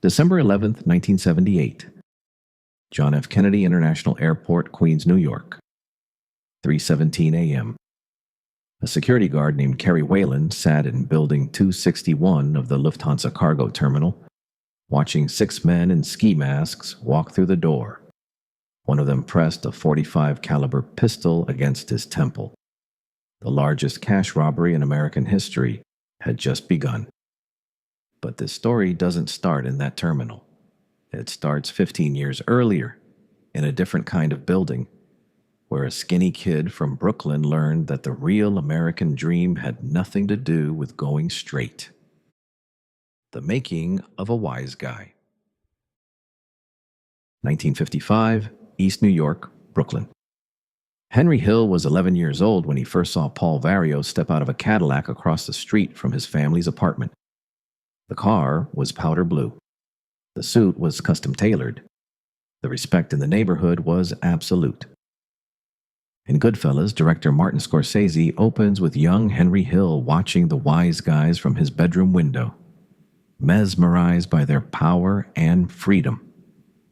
December 11th, 1978. John F. Kennedy International Airport, Queens, New York. 3:17 a.m. A security guard named Kerry Whalen sat in Building 261 of the Lufthansa cargo terminal, watching 6 men in ski masks walk through the door. One of them pressed a .45 caliber pistol against his temple. The largest cash robbery in American history had just begun. But this story doesn't start in that terminal. It starts 15 years earlier, in a different kind of building, where a skinny kid from Brooklyn learned that the real American dream had nothing to do with going straight. The making of a wise guy. 1955, East New York, Brooklyn. Henry Hill was 11 years old when he first saw Paul Vario step out of a Cadillac across the street from his family's apartment. The car was powder blue. The suit was custom-tailored. The respect in the neighborhood was absolute. In Goodfellas, director Martin Scorsese opens with young Henry Hill watching the wise guys from his bedroom window, mesmerized by their power and freedom.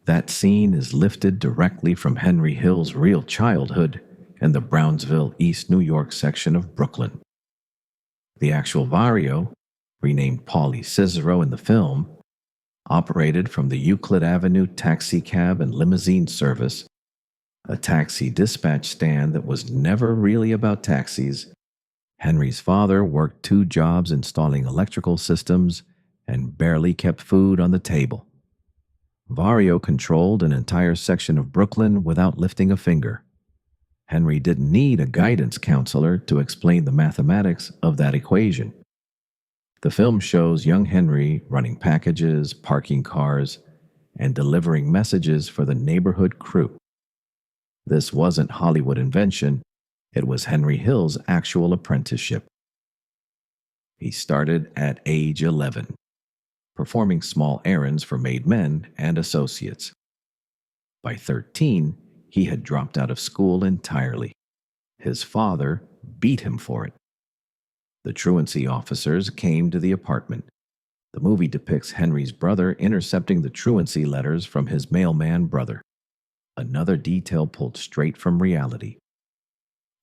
That scene is lifted directly from Henry Hill's real childhood in the Brownsville, East New York section of Brooklyn. The actual Vario, renamed Paulie Cicero in the film, operated from the Euclid Avenue taxi cab and limousine service, a taxi dispatch stand that was never really about taxis. Henry's father worked 2 jobs installing electrical systems and barely kept food on the table. Vario controlled an entire section of Brooklyn without lifting a finger. Henry didn't need a guidance counselor to explain the mathematics of that equation. The film shows young Henry running packages, parking cars, and delivering messages for the neighborhood crew. This wasn't Hollywood invention, it was Henry Hill's actual apprenticeship. He started at age 11, performing small errands for made men and associates. By 13, he had dropped out of school entirely. His father beat him for it. The truancy officers came to the apartment. The movie depicts Henry's brother intercepting the truancy letters from his mailman brother. Another detail pulled straight from reality.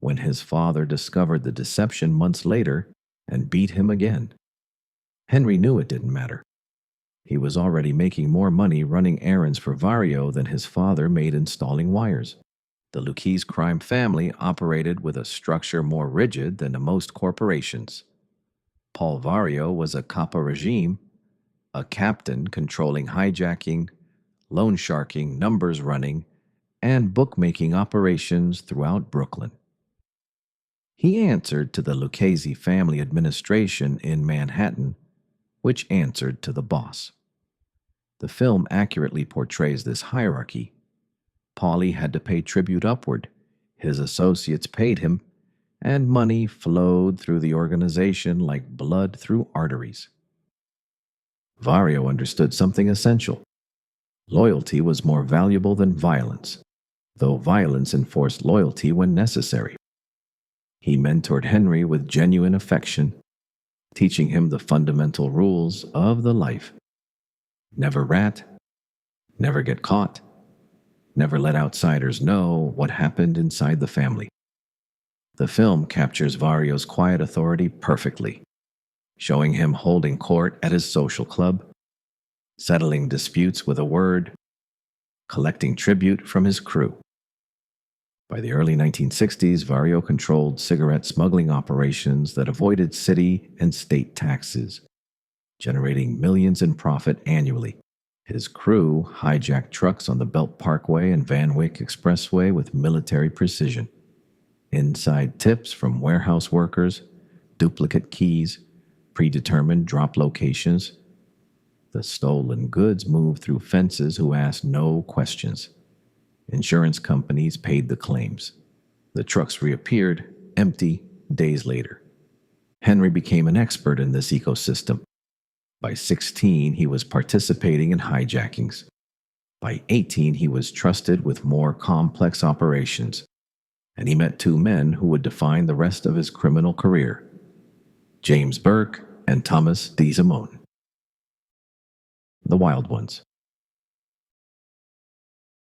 When his father discovered the deception months later and beat him again, Henry knew it didn't matter. He was already making more money running errands for Vario than his father made installing wires. The Lucchese crime family operated with a structure more rigid than most corporations. Paul Vario was a copper regime, a captain controlling hijacking, loan sharking, numbers running, and bookmaking operations throughout Brooklyn. He answered to the Lucchese family administration in Manhattan, which answered to the boss. The film accurately portrays this hierarchy. Paulie had to pay tribute upward, his associates paid him, and money flowed through the organization like blood through arteries. Vario understood something essential. Loyalty was more valuable than violence, though violence enforced loyalty when necessary. He mentored Henry with genuine affection, teaching him the fundamental rules of the life. Never rat, never get caught, never let outsiders know what happened inside the family. The film captures Vario's quiet authority perfectly, showing him holding court at his social club, settling disputes with a word, collecting tribute from his crew. By the early 1960s, Vario controlled cigarette smuggling operations that avoided city and state taxes, generating millions in profit annually. His crew hijacked trucks on the Belt Parkway and Van Wyck Expressway with military precision. Inside tips from warehouse workers, duplicate keys, predetermined drop locations. The stolen goods moved through fences who asked no questions. Insurance companies paid the claims. The trucks reappeared, empty, days later. Henry became an expert in this ecosystem. By 16, he was participating in hijackings. By 18, he was trusted with more complex operations. And he met 2 men who would define the rest of his criminal career, James Burke and Thomas DeSimone. The Wild Ones.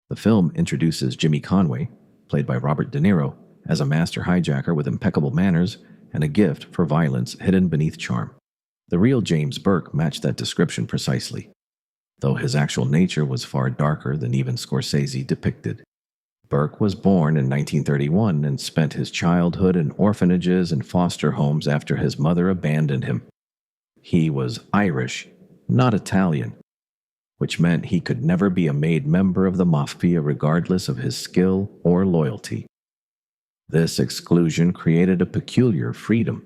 The film introduces Jimmy Conway, played by Robert De Niro, as a master hijacker with impeccable manners and a gift for violence hidden beneath charm. The real James Burke matched that description precisely, though his actual nature was far darker than even Scorsese depicted. Burke was born in 1931 and spent his childhood in orphanages and foster homes after his mother abandoned him. He was Irish, not Italian, which meant he could never be a made member of the Mafia regardless of his skill or loyalty. This exclusion created a peculiar freedom.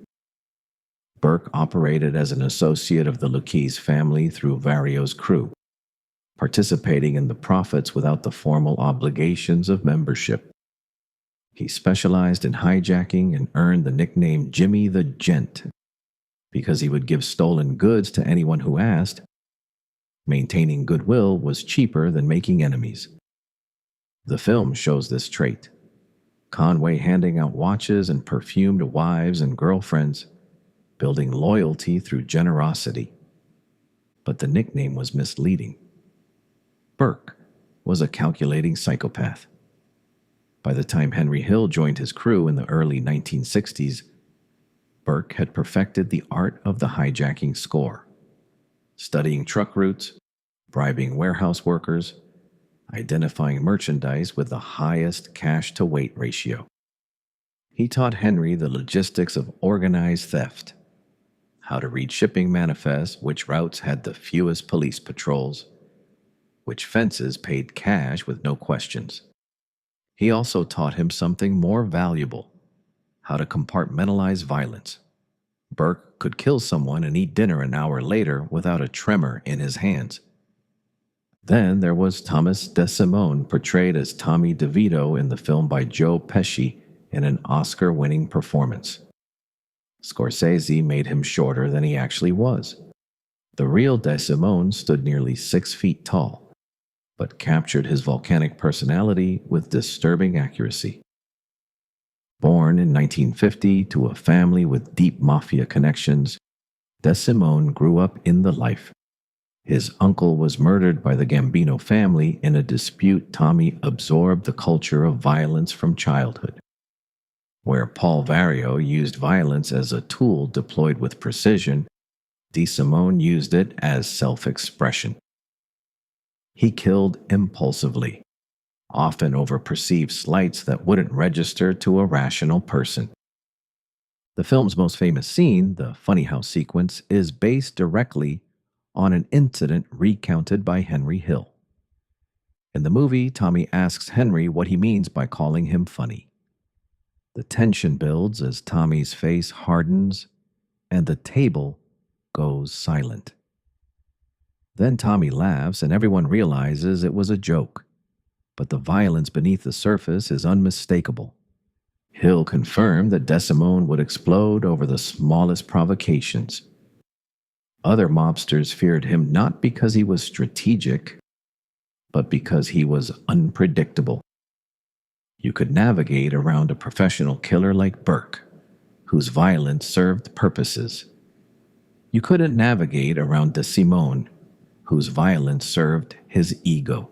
Burke operated as an associate of the Lucchese family through Vario's crew, participating in the profits without the formal obligations of membership. He specialized in hijacking and earned the nickname Jimmy the Gent because he would give stolen goods to anyone who asked. Maintaining goodwill was cheaper than making enemies. The film shows this trait. Conway handing out watches and perfume to wives and girlfriends, building loyalty through generosity. But the nickname was misleading. Burke was a calculating psychopath. By the time Henry Hill joined his crew in the early 1960s, Burke had perfected the art of the hijacking score, studying truck routes, bribing warehouse workers, identifying merchandise with the highest cash-to-weight ratio. He taught Henry the logistics of organized theft, how to read shipping manifests, which routes had the fewest police patrols, which fences paid cash with no questions. He also taught him something more valuable, how to compartmentalize violence. Burke could kill someone and eat dinner an hour later without a tremor in his hands. Then there was Thomas DeSimone, portrayed as Tommy DeVito in the film by Joe Pesci in an Oscar-winning performance. Scorsese made him shorter than he actually was. The real DeSimone stood nearly 6 feet tall, but captured his volcanic personality with disturbing accuracy. Born in 1950 to a family with deep Mafia connections, DeSimone grew up in the life. His uncle was murdered by the Gambino family in a dispute. Tommy absorbed the culture of violence from childhood. Where Paul Vario used violence as a tool deployed with precision, DeSimone used it as self-expression. He killed impulsively, often over perceived slights that wouldn't register to a rational person. The film's most famous scene, the funny house sequence, is based directly on an incident recounted by Henry Hill. In the movie, Tommy asks Henry what he means by calling him funny. The tension builds as Tommy's face hardens and the table goes silent. Then Tommy laughs and everyone realizes it was a joke, but the violence beneath the surface is unmistakable. Hill confirmed that DeSimone would explode over the smallest provocations. Other mobsters feared him not because he was strategic, but because he was unpredictable. You could navigate around a professional killer like Burke, whose violence served purposes. You couldn't navigate around DeSimone, whose violence served his ego.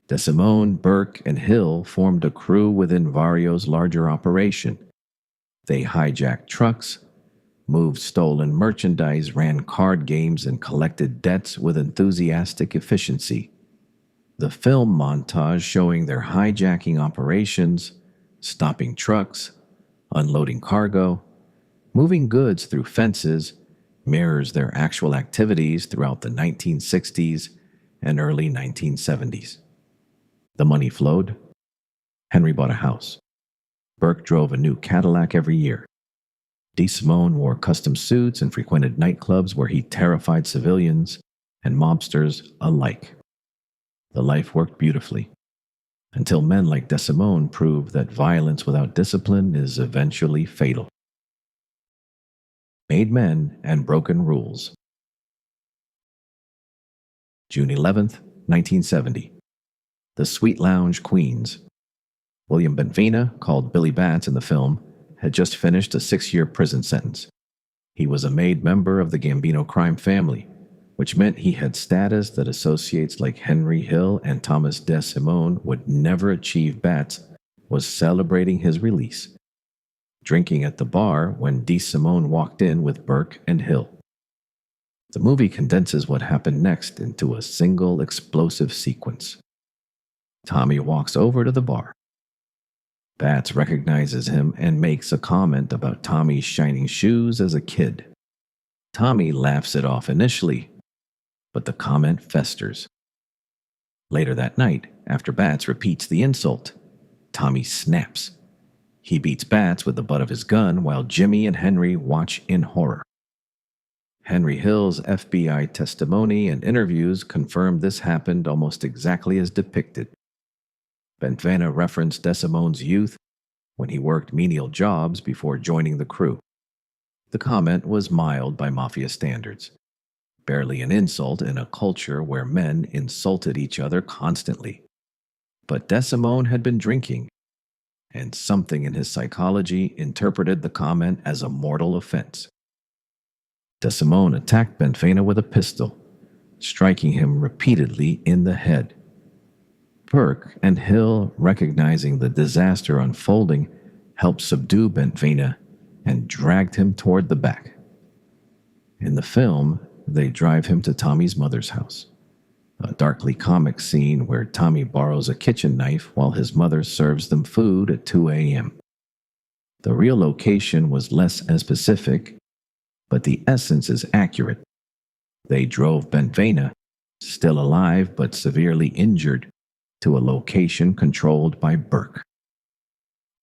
DeSimone, Burke, and Hill formed a crew within Vario's larger operation. They hijacked trucks, moved stolen merchandise, ran card games, and collected debts with enthusiastic efficiency. The film montage showing their hijacking operations, stopping trucks, unloading cargo, moving goods through fences, mirrors their actual activities throughout the 1960s and early 1970s. The money flowed. Henry bought a house. Burke drove a new Cadillac every year. DeSimone wore custom suits and frequented nightclubs where he terrified civilians and mobsters alike. The life worked beautifully, until men like DeSimone proved that violence without discipline is eventually fatal. Made men and broken rules. June 11th, 1970. The Sweet Lounge Queens. William Benvena, called Billy Bats in the film, had just finished a 6-year prison sentence. He was a made member of the Gambino crime family, which meant he had status that associates like Henry Hill and Thomas DeSimone would never achieve. Batts was celebrating his release, drinking at the bar when DeSimone walked in with Burke and Hill. The movie condenses what happened next into a single explosive sequence. Tommy walks over to the bar. Batts recognizes him and makes a comment about Tommy's shining shoes as a kid. Tommy laughs it off initially, but the comment festers. Later that night, after Batts repeats the insult, Tommy snaps. He beats Batts with the butt of his gun while Jimmy and Henry watch in horror. Henry Hill's FBI testimony and interviews confirmed this happened almost exactly as depicted. Benvena referenced DeSimone's youth when he worked menial jobs before joining the crew. The comment was mild by Mafia standards, barely an insult in a culture where men insulted each other constantly. But DeSimone had been drinking, and something in his psychology interpreted the comment as a mortal offense. DeSimone attacked Benvena with a pistol, striking him repeatedly in the head. Burke and Hill, recognizing the disaster unfolding, helped subdue Benvena and dragged him toward the back. In the film, they drive him to Tommy's mother's house, a darkly comic scene where Tommy borrows a kitchen knife while his mother serves them food at 2 a.m. The real location was less specific, but the essence is accurate. They drove Benvena, still alive but severely injured, to a location controlled by Burke.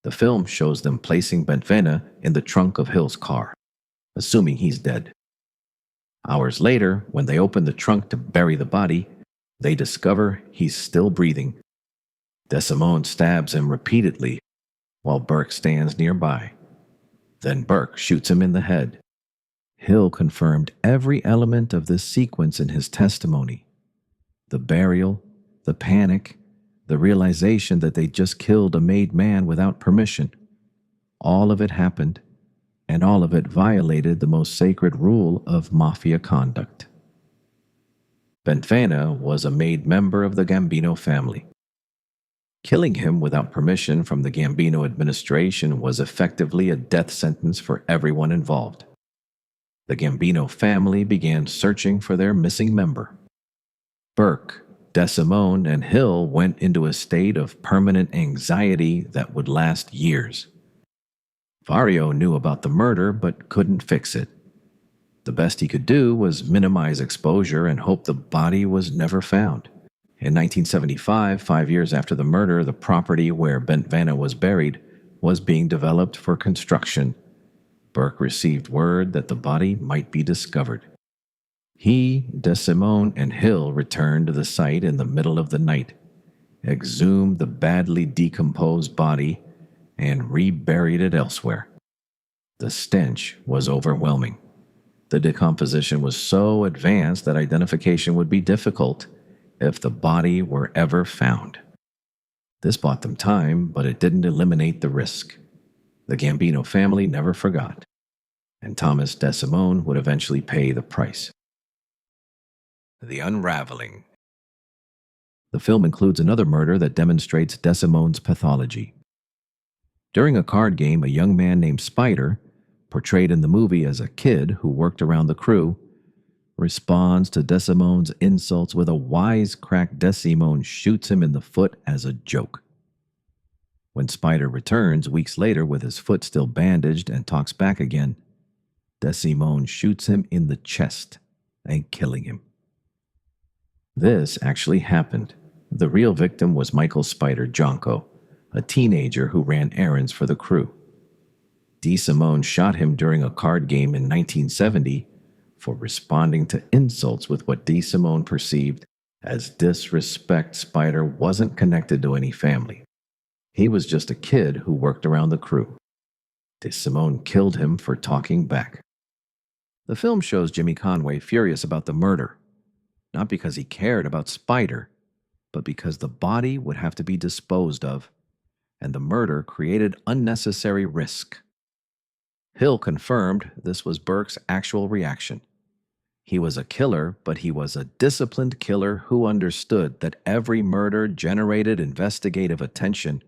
The film shows them placing Benvena in the trunk of Hill's car, assuming he's dead. Hours later, when they open the trunk to bury the body, they discover he's still breathing. DeSimone stabs him repeatedly while Burke stands nearby. Then Burke shoots him in the head. Hill confirmed every element of this sequence in his testimony. The burial, the panic, the realization that they just killed a made man without permission. All of it happened, and all of it violated the most sacred rule of Mafia conduct. Benvena was a made member of the Gambino family. Killing him without permission from the Gambino administration was effectively a death sentence for everyone involved. The Gambino family began searching for their missing member. Burke, DeSimone, and Hill went into a state of permanent anxiety that would last years. Vario knew about the murder but couldn't fix it. The best he could do was minimize exposure and hope the body was never found. In 1975, 5 years after the murder, the property where Benvena was buried was being developed for construction. Burke received word that the body might be discovered. He, DeSimone, and Hill returned to the site in the middle of the night, exhumed the badly decomposed body, and reburied it elsewhere. The stench was overwhelming. The decomposition was so advanced that identification would be difficult if the body were ever found. This bought them time, but it didn't eliminate the risk. The Gambino family never forgot, and Thomas DeSimone would eventually pay the price. The Unraveling. The film includes another murder that demonstrates DeSimone's pathology. During a card game, a young man named Spider, portrayed in the movie as a kid who worked around the crew, responds to DeSimone's insults with a wisecrack. DeSimone shoots him in the foot as a joke. When Spider returns weeks later with his foot still bandaged and talks back again, DeSimone shoots him in the chest and killing him. This actually happened. The real victim was Michael Spider Jonko, a teenager who ran errands for the crew. DeSimone shot him during a card game in 1970 for responding to insults with what DeSimone perceived as disrespect. Spider wasn't connected to any family. He was just a kid who worked around the crew. DeSimone killed him for talking back. The film shows Jimmy Conway furious about the murder, not because he cared about Spider, but because the body would have to be disposed of, and the murder created unnecessary risk. Hill confirmed this was Burke's actual reaction. He was a killer, but he was a disciplined killer who understood that every murder generated investigative attention.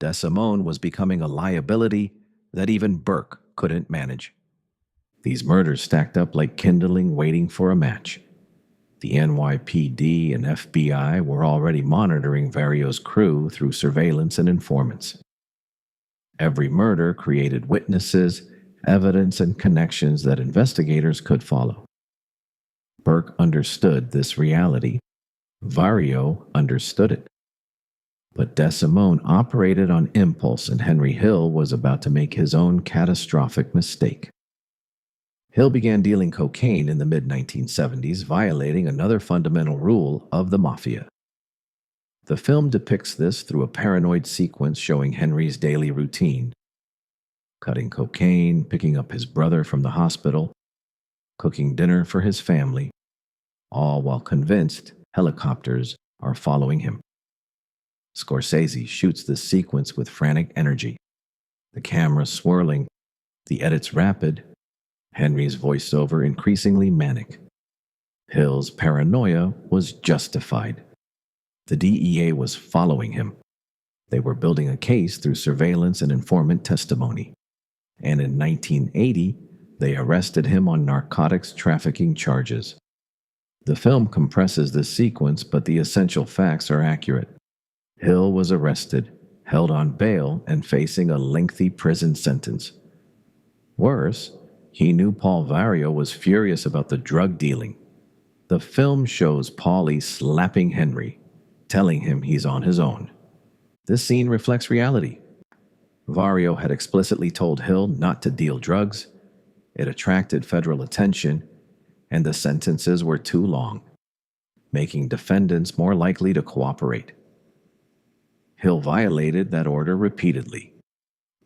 DeSimone was becoming a liability that even Burke couldn't manage. These murders stacked up like kindling waiting for a match. The NYPD and FBI were already monitoring Vario's crew through surveillance and informants. Every murder created witnesses, evidence, and connections that investigators could follow. Burke understood this reality. Vario understood it. But DeSimone operated on impulse, and Henry Hill was about to make his own catastrophic mistake. Hill began dealing cocaine in the mid-1970s, violating another fundamental rule of the Mafia. The film depicts this through a paranoid sequence showing Henry's daily routine: cutting cocaine, picking up his brother from the hospital, cooking dinner for his family, all while convinced helicopters are following him. Scorsese shoots this sequence with frantic energy, the camera swirling, the edits rapid, Henry's voiceover increasingly manic. Hill's paranoia was justified. The DEA was following him. They were building a case through surveillance and informant testimony. And in 1980, they arrested him on narcotics trafficking charges. The film compresses this sequence, but the essential facts are accurate. Hill was arrested, held on bail, and facing a lengthy prison sentence. Worse, he knew Paul Vario was furious about the drug dealing. The film shows Paulie slapping Henry, telling him he's on his own. This scene reflects reality. Vario had explicitly told Hill not to deal drugs. It attracted federal attention, and the sentences were too long, making defendants more likely to cooperate. Hill violated that order repeatedly.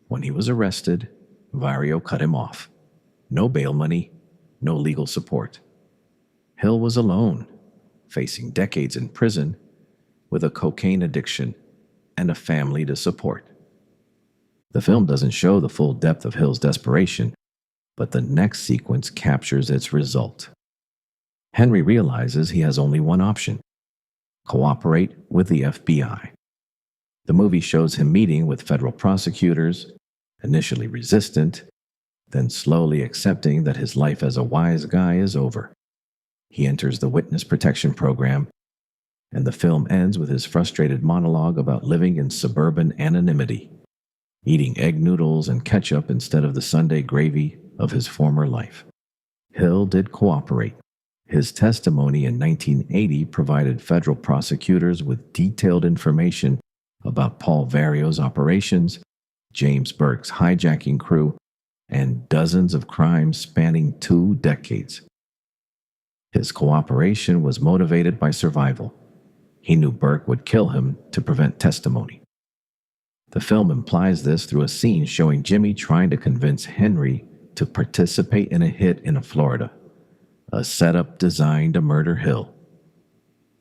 When he was arrested, Vario cut him off. No bail money, no legal support. Hill was alone, facing decades in prison, with a cocaine addiction and a family to support. The film doesn't show the full depth of Hill's desperation, but the next sequence captures its result. Henry realizes he has only one option: cooperate with the FBI. The movie shows him meeting with federal prosecutors, initially resistant, then slowly accepting that his life as a wise guy is over. He enters the witness protection program, and the film ends with his frustrated monologue about living in suburban anonymity, eating egg noodles and ketchup instead of the Sunday gravy of his former life. Hill did cooperate. His testimony in 1980 provided federal prosecutors with detailed information about Paul Vario's operations, James Burke's hijacking crew, and dozens of crimes spanning 2 decades. His cooperation was motivated by survival. He knew Burke would kill him to prevent testimony. The film implies this through a scene showing Jimmy trying to convince Henry to participate in a hit in Florida, a setup designed to murder Hill.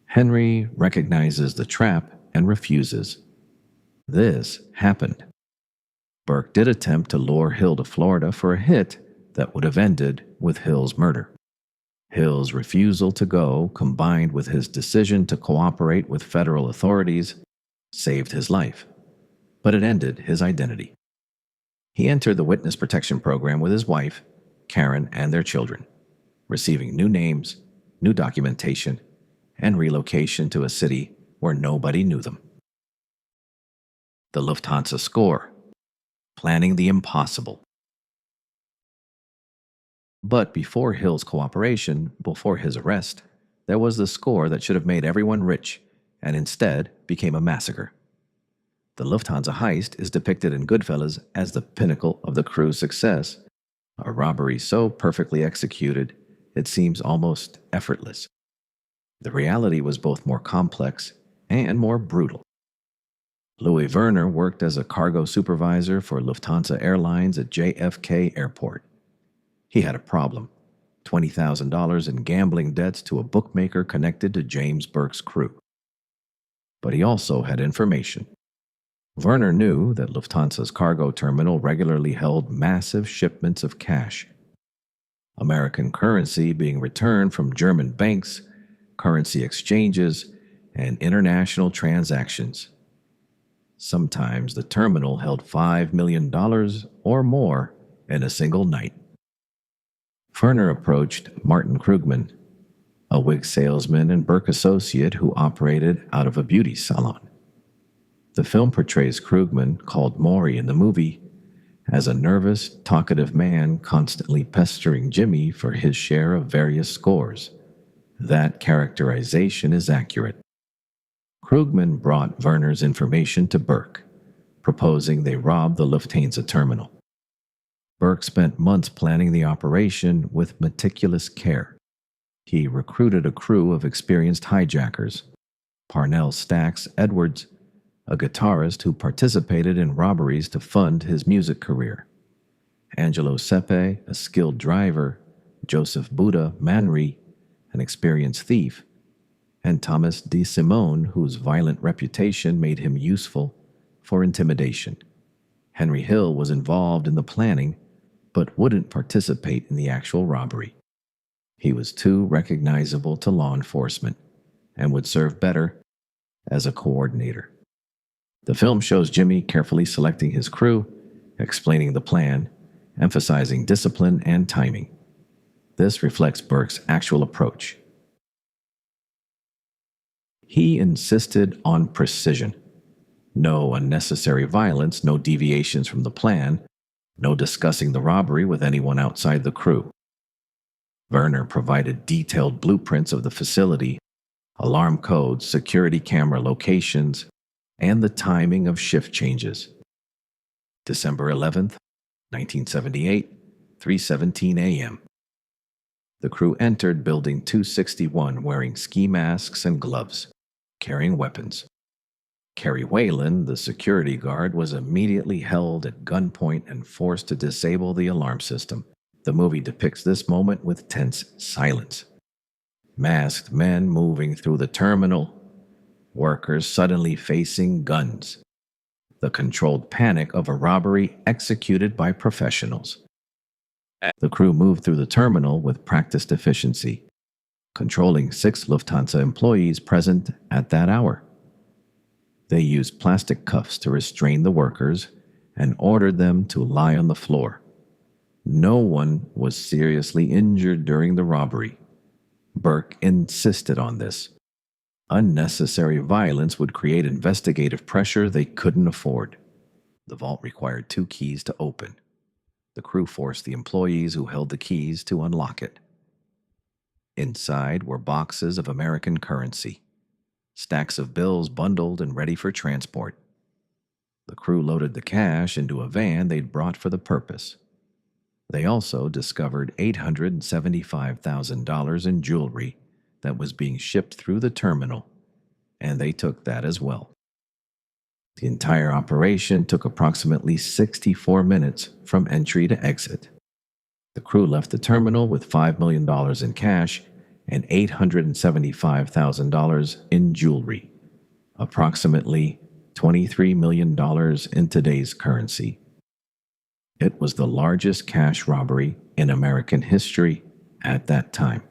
Henry recognizes the trap and refuses. This happened. Burke did attempt to lure Hill to Florida for a hit that would have ended with Hill's murder. Hill's refusal to go, combined with his decision to cooperate with federal authorities, saved his life, but it ended his identity. He entered the witness protection program with his wife, Karen, and their children, receiving new names, new documentation, and relocation to a city where nobody knew them. The Lufthansa score: planning the impossible. But before Hill's cooperation, before his arrest, there was the score that should have made everyone rich and instead became a massacre. The Lufthansa heist is depicted in Goodfellas as the pinnacle of the crew's success, a robbery so perfectly executed it seems almost effortless. The reality was both more complex and more brutal. Louis Werner worked as a cargo supervisor for Lufthansa Airlines at JFK Airport. He had a problem: $20,000 in gambling debts to a bookmaker connected to James Burke's crew. But he also had information. Werner knew that Lufthansa's cargo terminal regularly held massive shipments of cash. American currency being returned from German banks, currency exchanges, and international transactions. Sometimes the terminal held $5 million or more in a single night. Ferner approached Martin Krugman, a wig salesman and Burke associate who operated out of a beauty salon. The film portrays Krugman, called Maury in the movie, as a nervous, talkative man constantly pestering Jimmy for his share of various scores. That characterization is accurate. Krugman brought Werner's information to Burke, proposing they rob the Lufthansa terminal. Burke spent months planning the operation with meticulous care. He recruited a crew of experienced hijackers: Parnell Stacks Edwards, a guitarist who participated in robberies to fund his music career; Angelo Sepe, a skilled driver; Joseph Buddha Manri, an experienced thief; and Thomas DeSimone, whose violent reputation made him useful for intimidation. Henry Hill was involved in the planning, but wouldn't participate in the actual robbery. He was too recognizable to law enforcement and would serve better as a coordinator. The film shows Jimmy carefully selecting his crew, explaining the plan, emphasizing discipline and timing. This reflects Burke's actual approach. He insisted on precision. No unnecessary violence, no deviations from the plan, no discussing the robbery with anyone outside the crew. Werner provided detailed blueprints of the facility, alarm codes, security camera locations, and the timing of shift changes. December 11th, 1978, 3:17 a.m. The crew entered Building 261 wearing ski masks and gloves, carrying weapons. Kerry Whalen, the security guard, was immediately held at gunpoint and forced to disable the alarm system. The movie depicts this moment with tense silence. Masked men moving through the terminal, workers suddenly facing guns. The controlled panic of a robbery executed by professionals. The crew moved through the terminal with practiced efficiency, controlling 6 Lufthansa employees present at that hour. They used plastic cuffs to restrain the workers and ordered them to lie on the floor. No one was seriously injured during the robbery. Burke insisted on this. Unnecessary violence would create investigative pressure they couldn't afford. The vault required 2 keys to open. The crew forced the employees who held the keys to unlock it. Inside were boxes of American currency, stacks of bills bundled and ready for transport. The crew loaded the cash into a van they'd brought for the purpose. They also discovered $875,000 in jewelry that was being shipped through the terminal, and they took that as well. The entire operation took approximately 64 minutes from entry to exit. The crew left the terminal with $5 million in cash and $875,000 in jewelry, approximately $23 million in today's currency. It was the largest cash robbery in American history at that time.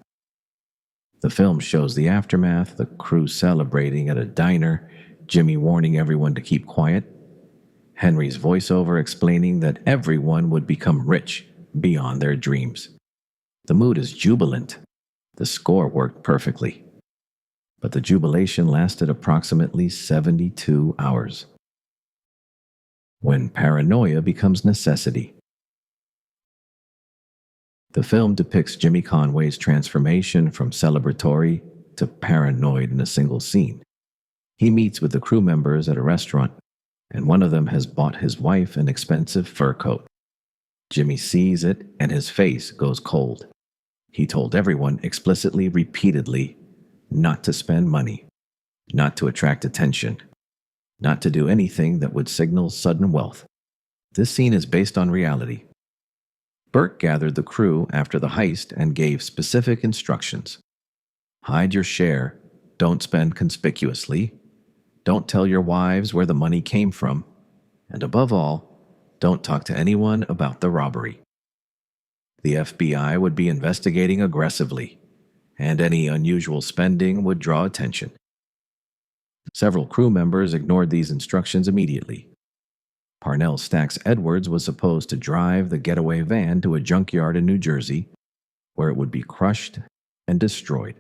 The film shows the aftermath, the crew celebrating at a diner, Jimmy warning everyone to keep quiet, Henry's voiceover explaining that everyone would become rich beyond their dreams. The mood is jubilant. The score worked perfectly. But the jubilation lasted approximately 72 hours. When paranoia becomes necessity. The film depicts Jimmy Conway's transformation from celebratory to paranoid in a single scene. He meets with the crew members at a restaurant, and one of them has bought his wife an expensive fur coat. Jimmy sees it, and his face goes cold. He told everyone explicitly, repeatedly, not to spend money, not to attract attention, not to do anything that would signal sudden wealth. This scene is based on reality. Burke gathered the crew after the heist and gave specific instructions. Hide your share, don't spend conspicuously, don't tell your wives where the money came from, and above all, don't talk to anyone about the robbery. The FBI would be investigating aggressively, and any unusual spending would draw attention. Several crew members ignored these instructions immediately. Parnell Stacks Edwards was supposed to drive the getaway van to a junkyard in New Jersey, where it would be crushed and destroyed.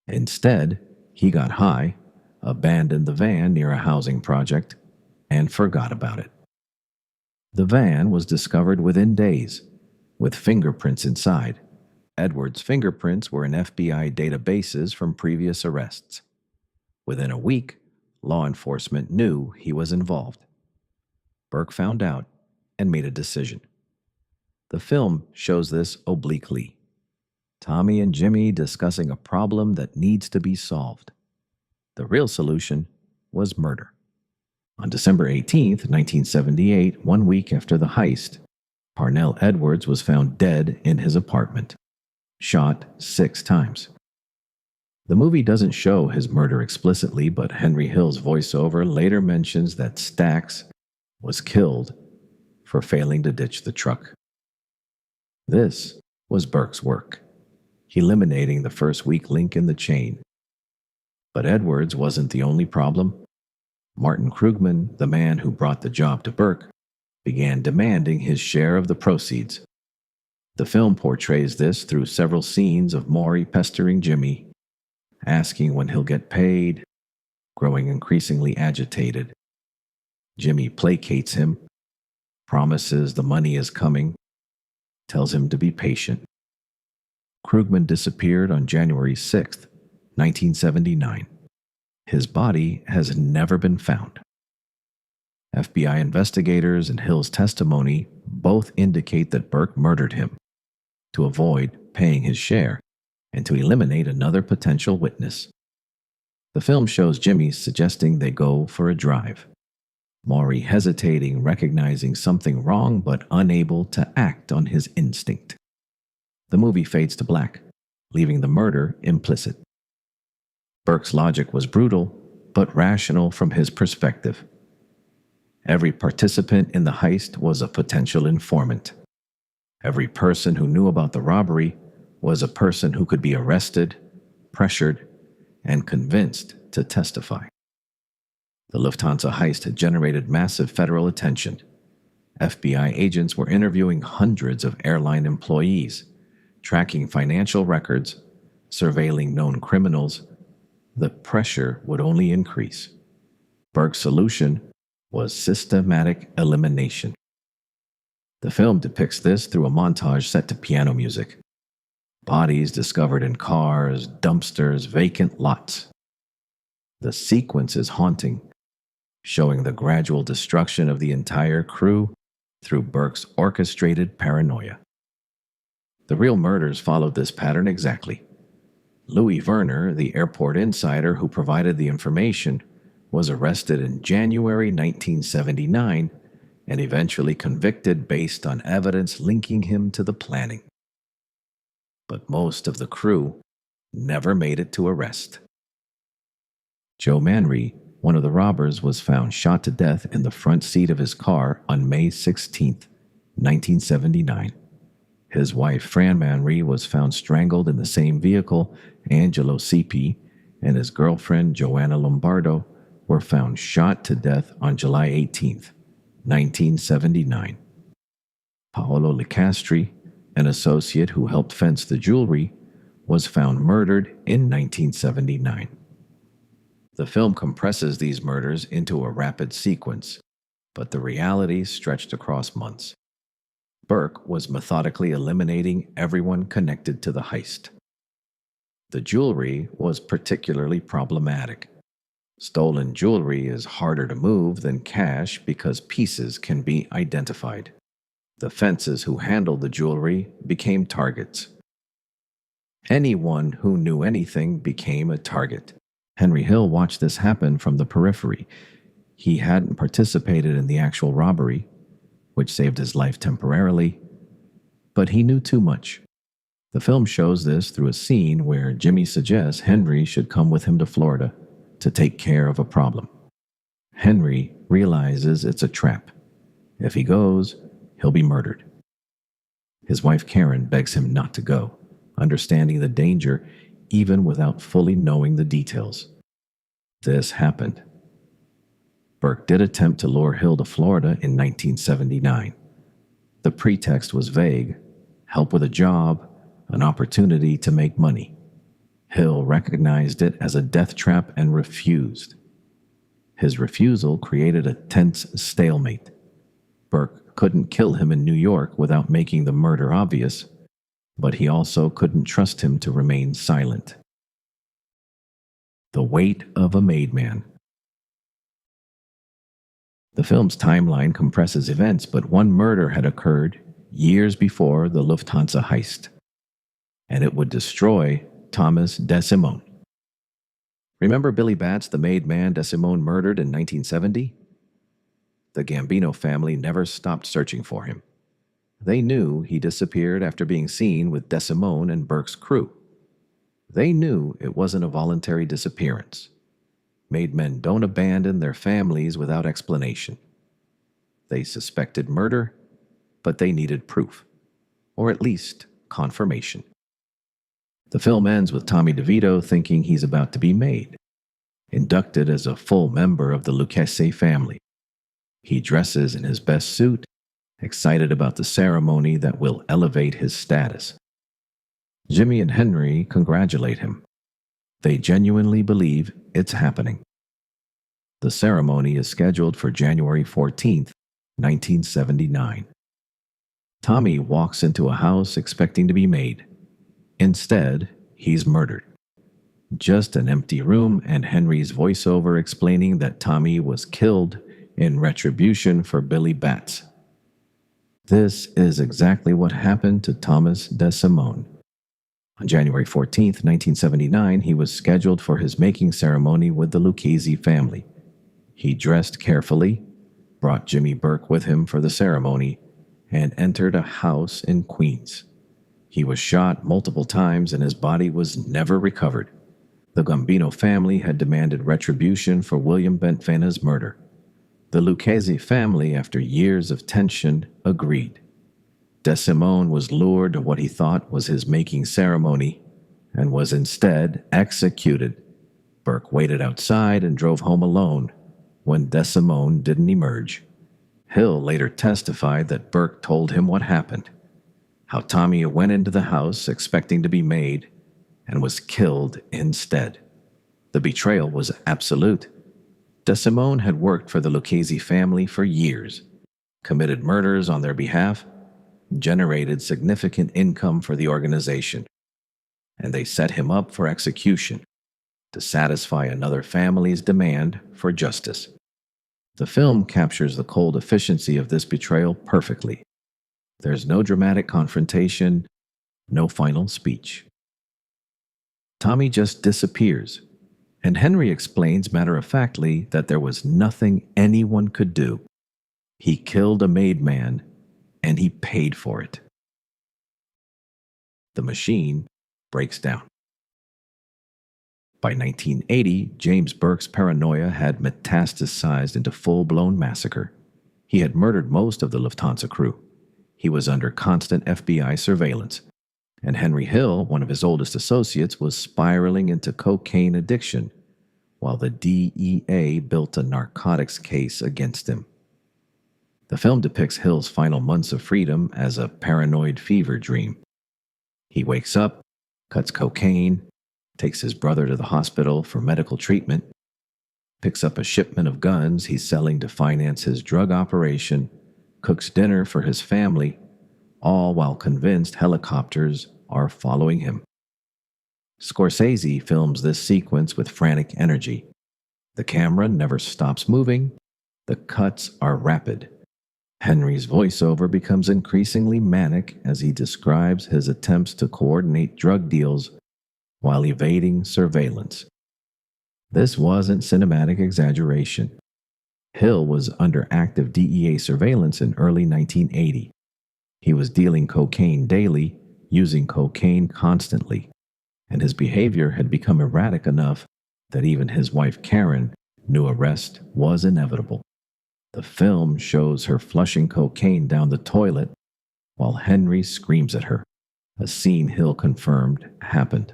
Instead, he got high, abandoned the van near a housing project, and forgot about it. The van was discovered within days, with fingerprints inside. Edwards' fingerprints were in FBI databases from previous arrests. Within a week, law enforcement knew he was involved. Burke found out and made a decision. The film shows this obliquely. Tommy and Jimmy discussing a problem that needs to be solved. The real solution was murder. On December 18, 1978, 1 week after the heist, Parnell Edwards was found dead in his apartment, shot 6 times. The movie doesn't show his murder explicitly, but Henry Hill's voiceover later mentions that Stacks was killed for failing to ditch the truck. This was Burke's work, eliminating the first weak link in the chain. But Edwards wasn't the only problem. Martin Krugman, the man who brought the job to Burke, began demanding his share of the proceeds. The film portrays this through several scenes of Maury pestering Jimmy, asking when he'll get paid, growing increasingly agitated. Jimmy placates him, promises the money is coming, tells him to be patient. Krugman disappeared on January 6, 1979. His body has never been found. FBI investigators and Hill's testimony both indicate that Burke murdered him to avoid paying his share and to eliminate another potential witness. The film shows Jimmy suggesting they go for a drive. Maury hesitating, recognizing something wrong but unable to act on his instinct. The movie fades to black, leaving the murder implicit. Burke's logic was brutal, but rational from his perspective. Every participant in the heist was a potential informant. Every person who knew about the robbery was a person who could be arrested, pressured, and convinced to testify. The Lufthansa heist had generated massive federal attention. FBI agents were interviewing hundreds of airline employees, tracking financial records, surveilling known criminals. The pressure would only increase. Burke's solution was systematic elimination. The film depicts this through a montage set to piano music. Bodies discovered in cars, dumpsters, vacant lots. The sequence is haunting, showing the gradual destruction of the entire crew through Burke's orchestrated paranoia. The real murders followed this pattern exactly. Louis Werner, the airport insider who provided the information, was arrested in January 1979 and eventually convicted based on evidence linking him to the planning. But most of the crew never made it to arrest. Joe Manry, one of the robbers, was found shot to death in the front seat of his car on May 16, 1979. His wife, Fran Manry, was found strangled in the same vehicle. Angelo Cipi and his girlfriend, Joanna Lombardo, were found shot to death on July 18, 1979. Paolo Licastri, an associate who helped fence the jewelry, was found murdered in 1979. The film compresses these murders into a rapid sequence, but the reality stretched across months. Burke was methodically eliminating everyone connected to the heist. The jewelry was particularly problematic. Stolen jewelry is harder to move than cash because pieces can be identified. The fences who handled the jewelry became targets. Anyone who knew anything became a target. Henry Hill watched this happen from the periphery. He hadn't participated in the actual robbery, which saved his life temporarily, but he knew too much. The film shows this through a scene where Jimmy suggests Henry should come with him to Florida to take care of a problem. Henry realizes it's a trap. If he goes, he'll be murdered. His wife Karen begs him not to go, understanding the danger even without fully knowing the details. This happened. Burke did attempt to lure Hill to Florida in 1979. The pretext was vague: help with a job, an opportunity to make money. Hill recognized it as a death trap and refused. His refusal created a tense stalemate. Burke couldn't kill him in New York without making the murder obvious, but he also couldn't trust him to remain silent. The Weight of a Made Man. The film's timeline compresses events, but one murder had occurred years before the Lufthansa heist, and it would destroy Thomas DeSimone. Remember Billy Batts, the made man DeSimone murdered in 1970? The Gambino family never stopped searching for him. They knew he disappeared after being seen with DeSimone and Burke's crew. They knew it wasn't a voluntary disappearance. Made men don't abandon their families without explanation. They suspected murder, but they needed proof, or at least confirmation. The film ends with Tommy DeVito thinking he's about to be made, inducted as a full member of the Lucchese family. He dresses in his best suit, excited about the ceremony that will elevate his status. Jimmy and Henry congratulate him. They genuinely believe it's happening. The ceremony is scheduled for January 14th, 1979. Tommy walks into a house expecting to be made. Instead, he's murdered. Just an empty room and Henry's voiceover explaining that Tommy was killed in retribution for Billy Batts. This is exactly what happened to Thomas DeSimone. On January 14, 1979, he was scheduled for his making ceremony with the Lucchese family. He dressed carefully, brought Jimmy Burke with him for the ceremony, and entered a house in Queens. He was shot multiple times and his body was never recovered. The Gambino family had demanded retribution for William Benvenuto's murder. The Lucchese family, after years of tension, agreed. DeSimone was lured to what he thought was his making ceremony and was instead executed. Burke waited outside and drove home alone when DeSimone didn't emerge. Hill later testified that Burke told him what happened, how Tommy went into the house expecting to be made and was killed instead. The betrayal was absolute. DeSimone had worked for the Lucchese family for years, committed murders on their behalf, generated significant income for the organization, and they set him up for execution to satisfy another family's demand for justice. The film captures the cold efficiency of this betrayal perfectly. There's no dramatic confrontation, no final speech. Tommy just disappears, and Henry explains matter-of-factly that there was nothing anyone could do. He killed a made man, and he paid for it. The machine breaks down. By 1980, James Burke's paranoia had metastasized into full-blown massacre. He had murdered most of the Lufthansa crew. He was under constant FBI surveillance. And Henry Hill, one of his oldest associates, was spiraling into cocaine addiction, while the DEA built a narcotics case against him. The film depicts Hill's final months of freedom as a paranoid fever dream. He wakes up, cuts cocaine, takes his brother to the hospital for medical treatment, picks up a shipment of guns he's selling to finance his drug operation, cooks dinner for his family, all while convinced helicopters are following him. Scorsese films this sequence with frantic energy. The camera never stops moving. The cuts are rapid. Henry's voiceover becomes increasingly manic as he describes his attempts to coordinate drug deals while evading surveillance. This wasn't cinematic exaggeration. Hill was under active DEA surveillance in early 1980. He was dealing cocaine daily, using cocaine constantly, and his behavior had become erratic enough that even his wife Karen knew arrest was inevitable. The film shows her flushing cocaine down the toilet while Henry screams at her, a scene Hill confirmed happened.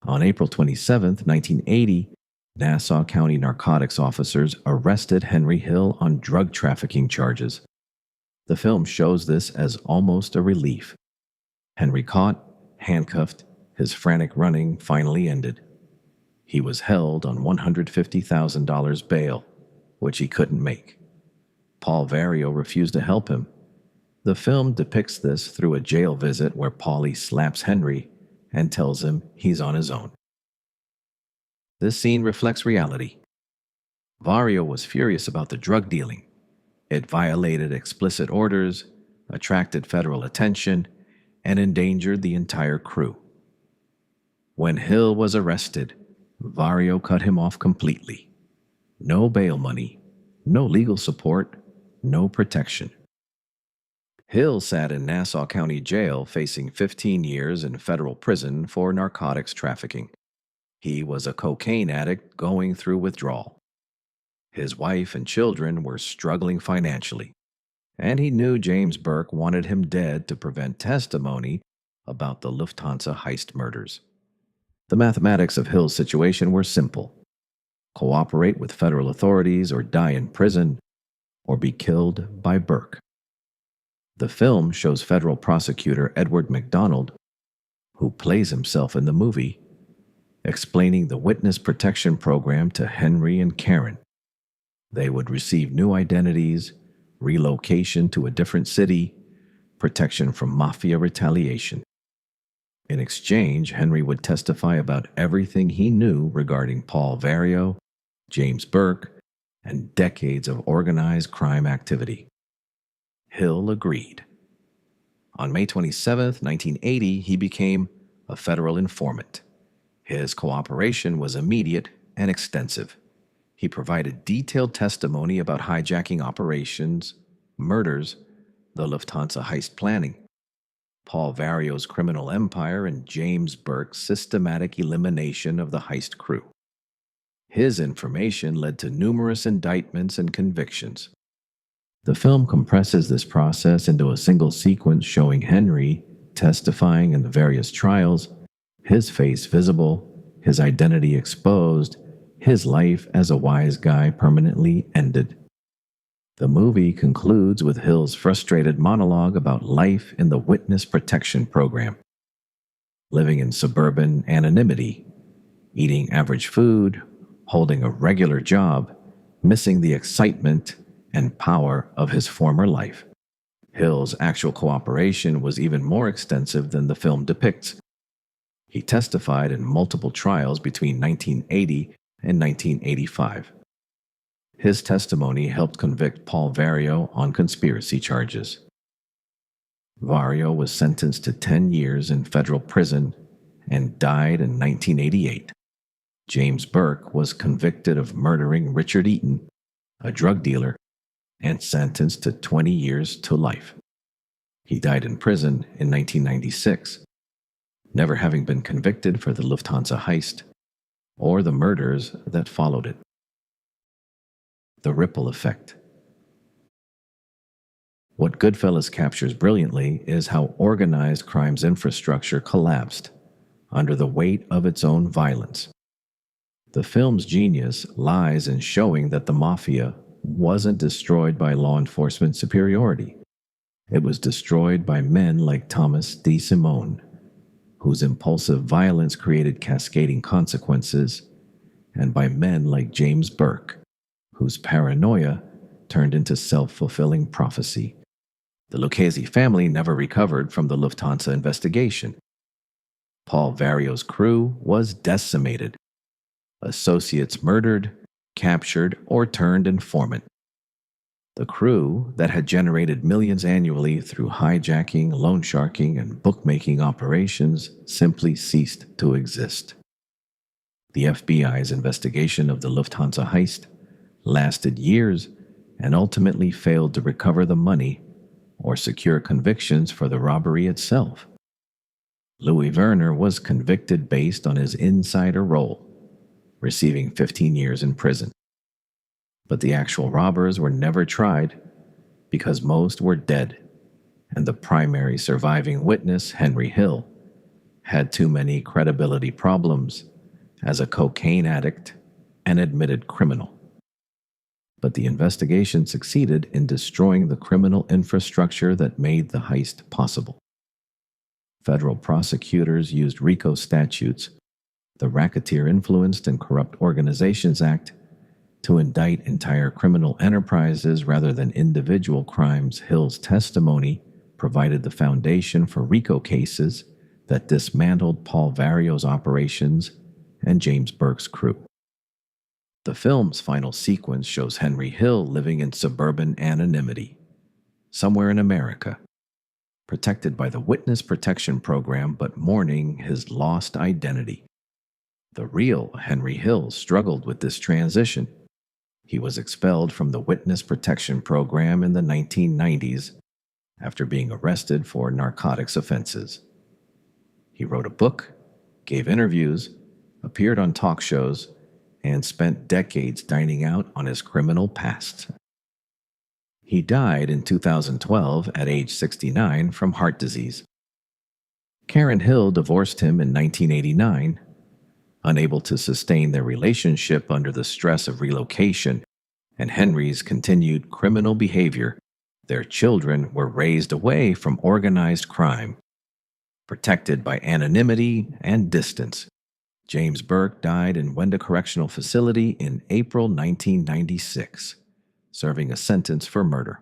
On April 27, 1980, Nassau County narcotics officers arrested Henry Hill on drug trafficking charges. The film shows this as almost a relief. Henry caught, handcuffed, his frantic running finally ended. He was held on $150,000 bail, which he couldn't make. Paul Vario refused to help him. The film depicts this through a jail visit where Paulie slaps Henry and tells him he's on his own. This scene reflects reality. Vario was furious about the drug dealing. It violated explicit orders, attracted federal attention, and endangered the entire crew. When Hill was arrested, Vario cut him off completely. No bail money, no legal support, no protection. Hill sat in Nassau County Jail facing 15 years in federal prison for narcotics trafficking. He was a cocaine addict going through withdrawal. His wife and children were struggling financially, and he knew James Burke wanted him dead to prevent testimony about the Lufthansa heist murders. The mathematics of Hill's situation were simple: cooperate with federal authorities or die in prison, or be killed by Burke. The film shows federal prosecutor Edward McDonald, who plays himself in the movie, explaining the witness protection program to Henry and Karen. They would receive new identities, relocation to a different city, protection from Mafia retaliation. In exchange, Henry would testify about everything he knew regarding Paul Vario, James Burke, and decades of organized crime activity. Hill agreed. On May 27, 1980, he became a federal informant. His cooperation was immediate and extensive. He provided detailed testimony about hijacking operations, murders, the Lufthansa heist planning, Paul Vario's criminal empire, and James Burke's systematic elimination of the heist crew. His information led to numerous indictments and convictions. The film compresses this process into a single sequence showing Henry testifying in the various trials, his face visible, his identity exposed, his life as a wise guy permanently ended. The movie concludes with Hill's frustrated monologue about life in the witness protection program. Living in suburban anonymity, eating average food, holding a regular job, missing the excitement and power of his former life. Hill's actual cooperation was even more extensive than the film depicts. He testified in multiple trials between 1980 and 1985. His testimony helped convict Paul Vario on conspiracy charges. Vario was sentenced to 10 years in federal prison and died in 1988. James Burke was convicted of murdering Richard Eaton, a drug dealer, and sentenced to 20 years to life. He died in prison in 1996, never having been convicted for the Lufthansa heist or the murders that followed it. The ripple effect. What Goodfellas captures brilliantly is how organized crime's infrastructure collapsed under the weight of its own violence. The film's genius lies in showing that the Mafia wasn't destroyed by law enforcement superiority. It was destroyed by men like Thomas DeSimone, whose impulsive violence created cascading consequences, and by men like James Burke, whose paranoia turned into self-fulfilling prophecy. The Lucchese family never recovered from the Lufthansa investigation. Paul Vario's crew was decimated. Associates murdered, captured, or turned informant. The crew that had generated millions annually through hijacking, loan sharking, and bookmaking operations simply ceased to exist. The FBI's investigation of the Lufthansa heist lasted years and ultimately failed to recover the money or secure convictions for the robbery itself. Louis Werner was convicted based on his insider role, receiving 15 years in prison. But the actual robbers were never tried because most were dead and the primary surviving witness, Henry Hill, had too many credibility problems as a cocaine addict and admitted criminal. But the investigation succeeded in destroying the criminal infrastructure that made the heist possible. Federal prosecutors used RICO statutes, the Racketeer Influenced and Corrupt Organizations Act, to indict entire criminal enterprises rather than individual crimes. Hill's testimony provided the foundation for RICO cases that dismantled Paul Vario's operations and James Burke's crew. The film's final sequence shows Henry Hill living in suburban anonymity, somewhere in America, protected by the Witness Protection Program but mourning his lost identity. The real Henry Hill struggled with this transition. He was expelled from the Witness Protection Program in the 1990s after being arrested for narcotics offenses. He wrote a book, gave interviews, appeared on talk shows, and spent decades dining out on his criminal past. He died in 2012 at age 69 from heart disease. Karen Hill divorced him in 1989. Unable to sustain their relationship under the stress of relocation and Henry's continued criminal behavior, their children were raised away from organized crime, protected by anonymity and distance. James Burke died in Wenda Correctional Facility in April 1996, serving a sentence for murder.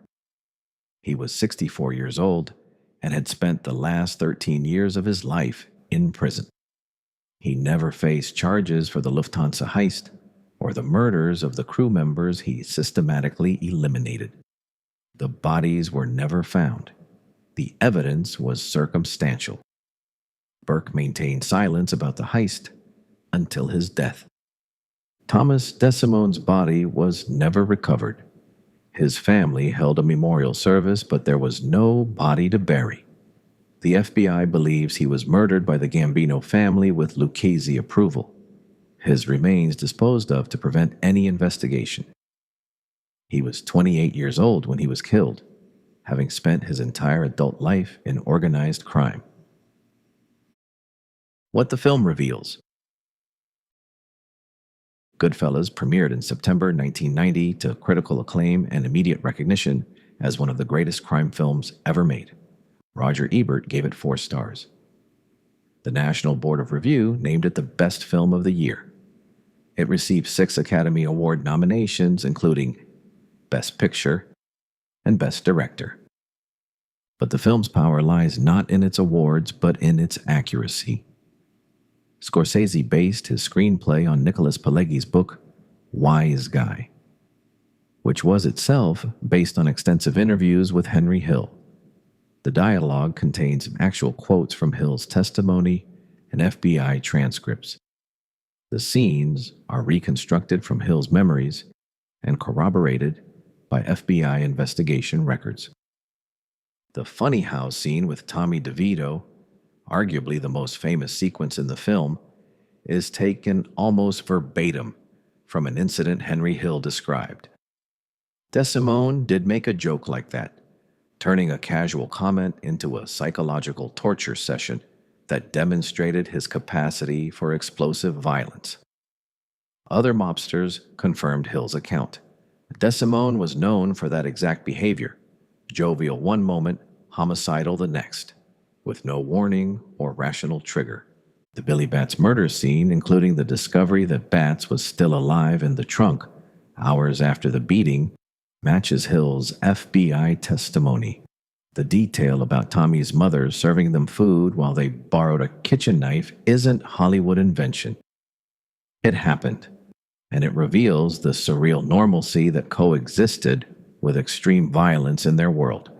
He was 64 years old and had spent the last 13 years of his life in prison. He never faced charges for the Lufthansa heist or the murders of the crew members he systematically eliminated. The bodies were never found. The evidence was circumstantial. Burke maintained silence about the heist until his death. Thomas DeSimone's body was never recovered. His family held a memorial service, but there was no body to bury. The FBI believes he was murdered by the Gambino family with Lucchese approval. His remains disposed of to prevent any investigation. He was 28 years old when he was killed, having spent his entire adult life in organized crime. What the film reveals. Goodfellas premiered in September 1990 to critical acclaim and immediate recognition as one of the greatest crime films ever made. Roger Ebert gave it 4 stars. The National Board of Review named it the best film of the year. It received 6 Academy Award nominations, including Best Picture and Best Director. But the film's power lies not in its awards, but in its accuracy. Scorsese based his screenplay on Nicholas Pileggi's book, Wise Guy, which was itself based on extensive interviews with Henry Hill. The dialogue contains actual quotes from Hill's testimony and FBI transcripts. The scenes are reconstructed from Hill's memories and corroborated by FBI investigation records. The funny house scene with Tommy DeVito, arguably the most famous sequence in the film, is taken almost verbatim from an incident Henry Hill described. DeSimone did make a joke like that, turning a casual comment into a psychological torture session that demonstrated his capacity for explosive violence. Other mobsters confirmed Hill's account. DeSimone was known for that exact behavior, jovial one moment, homicidal the next, with no warning or rational trigger. The Billy Batts murder scene, including the discovery that Batts was still alive in the trunk hours after the beating, matches Hill's FBI testimony. The detail about Tommy's mother serving them food while they borrowed a kitchen knife isn't Hollywood invention. It happened, and it reveals the surreal normalcy that coexisted with extreme violence in their world.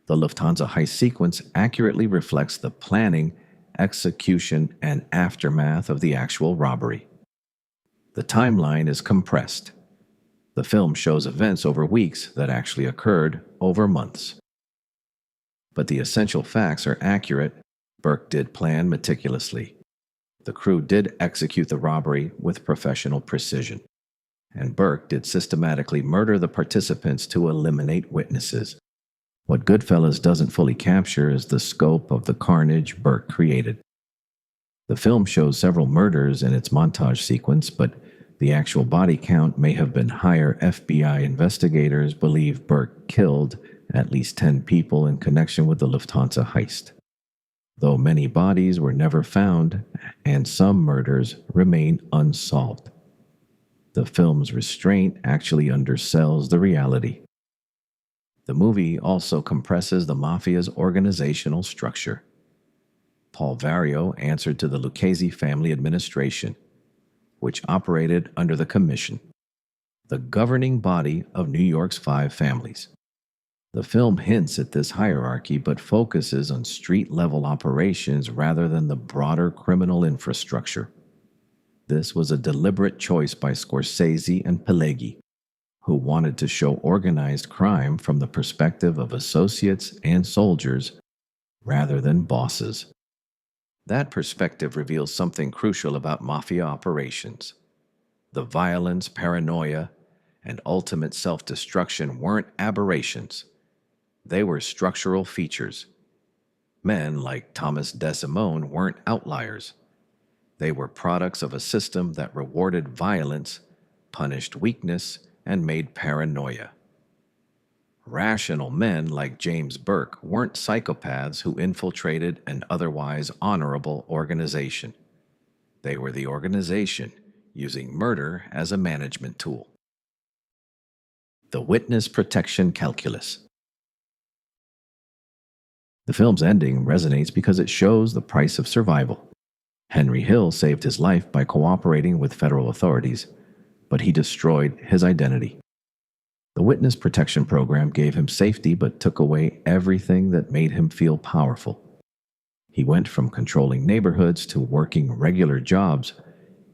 The Lufthansa heist sequence accurately reflects the planning, execution, and aftermath of the actual robbery. The timeline is compressed. The film shows events over weeks that actually occurred over months. But the essential facts are accurate. Burke did plan meticulously. The crew did execute the robbery with professional precision. And Burke did systematically murder the participants to eliminate witnesses. What Goodfellas doesn't fully capture is the scope of the carnage Burke created. The film shows several murders in its montage sequence, but the actual body count may have been higher. FBI investigators believe Burke killed at least 10 people in connection with the Lufthansa heist, though many bodies were never found and some murders remain unsolved. The film's restraint actually undersells the reality. The movie also compresses the Mafia's organizational structure. Paul Vario answered to the Lucchese family administration, which operated under the Commission, the governing body of New York's 5 families. The film hints at this hierarchy but focuses on street-level operations rather than the broader criminal infrastructure. This was a deliberate choice by Scorsese and Pileggi, who wanted to show organized crime from the perspective of associates and soldiers rather than bosses. That perspective reveals something crucial about Mafia operations. The violence, paranoia, and ultimate self-destruction weren't aberrations. They were structural features. Men like Thomas DeSimone weren't outliers. They were products of a system that rewarded violence, punished weakness, and made paranoia. Rational men like James Burke weren't psychopaths who infiltrated an otherwise honorable organization. They were the organization using murder as a management tool. The Witness Protection Calculus. The film's ending resonates because it shows the price of survival. Henry Hill saved his life by cooperating with federal authorities, but he destroyed his identity. The Witness Protection Program gave him safety but took away everything that made him feel powerful. He went from controlling neighborhoods to working regular jobs.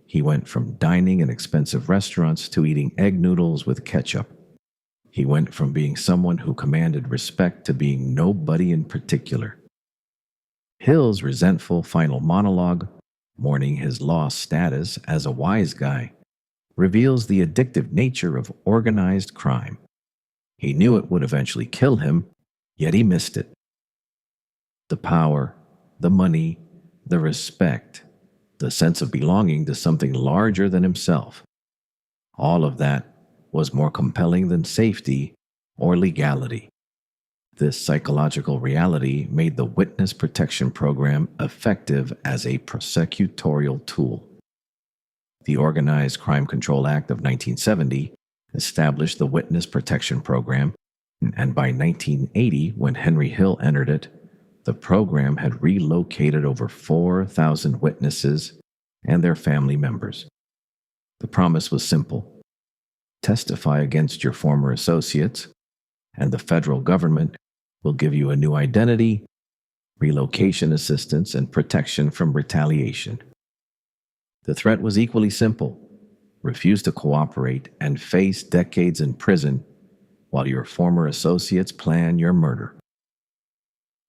He went from dining in expensive restaurants to eating egg noodles with ketchup. He went from being someone who commanded respect to being nobody in particular. Hill's resentful final monologue, mourning his lost status as a wise guy, reveals the addictive nature of organized crime. He knew it would eventually kill him, yet he missed it. The power, the money, the respect, the sense of belonging to something larger than himself. All of that was more compelling than safety or legality. This psychological reality made the Witness Protection Program effective as a prosecutorial tool. The Organized Crime Control Act of 1970 established the Witness Protection Program, and by 1980, when Henry Hill entered it, the program had relocated over 4,000 witnesses and their family members. The promise was simple: testify against your former associates, and the federal government will give you a new identity, relocation assistance, and protection from retaliation. The threat was equally simple: refuse to cooperate and face decades in prison while your former associates plan your murder.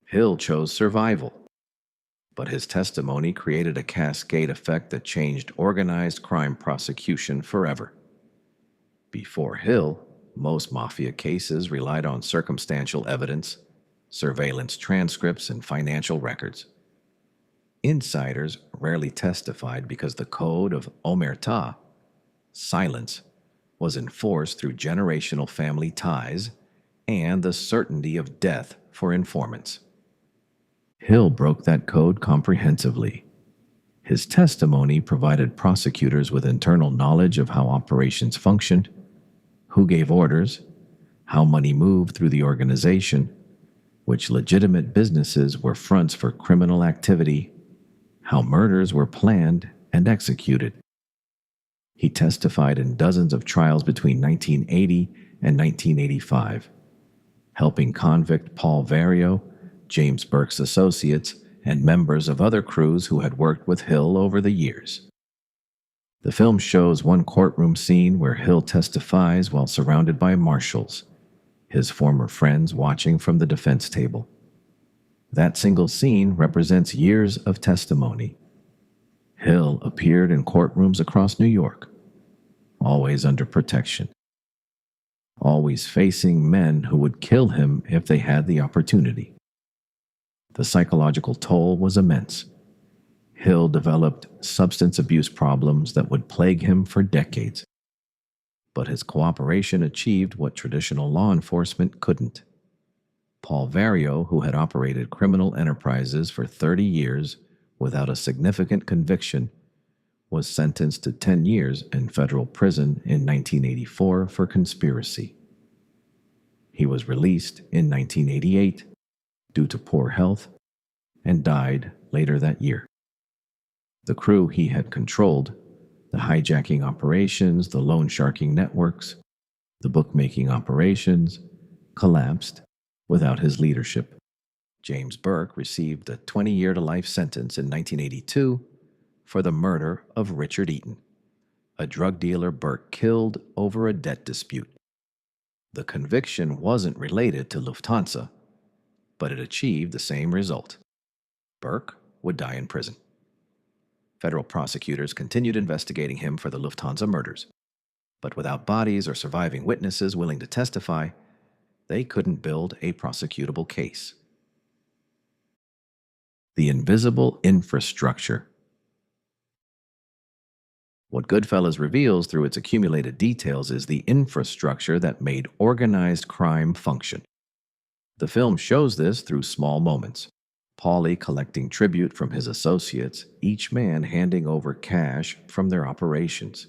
Hill chose survival, but his testimony created a cascade effect that changed organized crime prosecution forever. Before Hill, most Mafia cases relied on circumstantial evidence, surveillance transcripts, and financial records. Insiders rarely testified because the code of omertà, silence, was enforced through generational family ties and the certainty of death for informants. Hill broke that code comprehensively. His testimony provided prosecutors with internal knowledge of how operations functioned, who gave orders, how money moved through the organization, which legitimate businesses were fronts for criminal activity, how murders were planned and executed. He testified in dozens of trials between 1980 and 1985, helping convict Paul Vario, James Burke's associates, and members of other crews who had worked with Hill over the years. The film shows one courtroom scene where Hill testifies while surrounded by marshals, his former friends watching from the defense table. That single scene represents years of testimony. Hill appeared in courtrooms across New York, always under protection. always facing men who would kill him if they had the opportunity. The psychological toll was immense. Hill developed substance abuse problems that would plague him for decades. But his cooperation achieved what traditional law enforcement couldn't. Paul Vario, who had operated criminal enterprises for 30 years without a significant conviction, was sentenced to 10 years in federal prison in 1984 for conspiracy. He was released in 1988 due to poor health and died later that year. The crew he had controlled, the hijacking operations, the loan sharking networks, the bookmaking operations, collapsed without his leadership. James Burke received a 20-year-to-life sentence in 1982 for the murder of Richard Eaton, a drug dealer Burke killed over a debt dispute. The conviction wasn't related to Lufthansa, but it achieved the same result. Burke would die in prison. Federal prosecutors continued investigating him for the Lufthansa murders, but without bodies or surviving witnesses willing to testify, they couldn't build a prosecutable case. The invisible infrastructure. What Goodfellas reveals through its accumulated details is the infrastructure that made organized crime function. The film shows this through small moments. Paulie collecting tribute from his associates, each man handing over cash from their operations.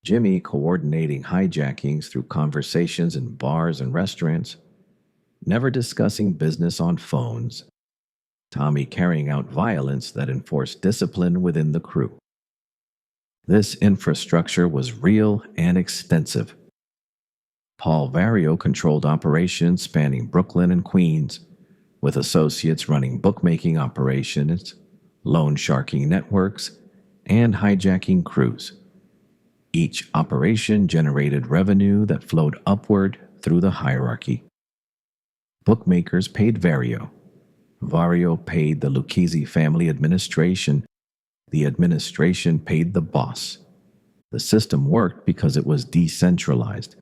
Jimmy coordinating hijackings through conversations in bars and restaurants, never discussing business on phones. Tommy carrying out violence that enforced discipline within the crew. This infrastructure was real and extensive. Paul Vario controlled operations spanning Brooklyn and Queens, with associates running bookmaking operations, loan sharking networks, and hijacking crews. Each operation generated revenue that flowed upward through the hierarchy. Bookmakers paid Vario. Vario paid the Lucchese family administration. The administration paid the boss. The system worked because it was decentralized.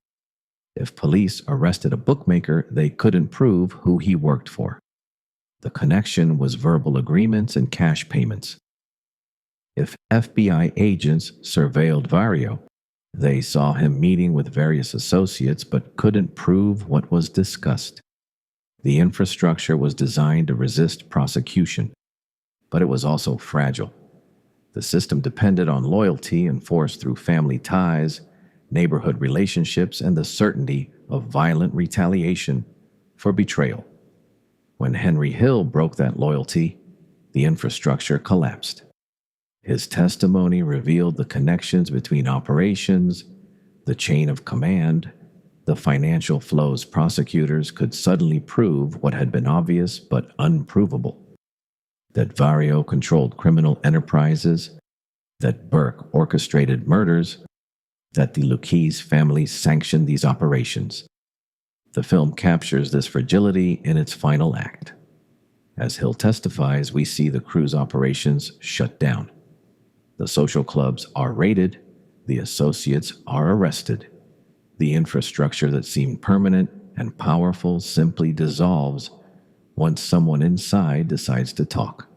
If police arrested a bookmaker, they couldn't prove who he worked for. The connection was verbal agreements and cash payments. If FBI agents surveilled Vario, they saw him meeting with various associates but couldn't prove what was discussed. The infrastructure was designed to resist prosecution, but it was also fragile. The system depended on loyalty enforced through family ties, neighborhood relationships, and the certainty of violent retaliation for betrayal. When Henry Hill broke that loyalty, the infrastructure collapsed. His testimony revealed the connections between operations, the chain of command, the financial flows. Prosecutors could suddenly prove what had been obvious but unprovable: that Vario controlled criminal enterprises, that Burke orchestrated murders, that the Lucchese family sanctioned these operations. The film captures this fragility in its final act. As Hill testifies, we see the crew's operations shut down. The social clubs are raided, the associates are arrested. The infrastructure that seemed permanent and powerful simply dissolves once someone inside decides to talk.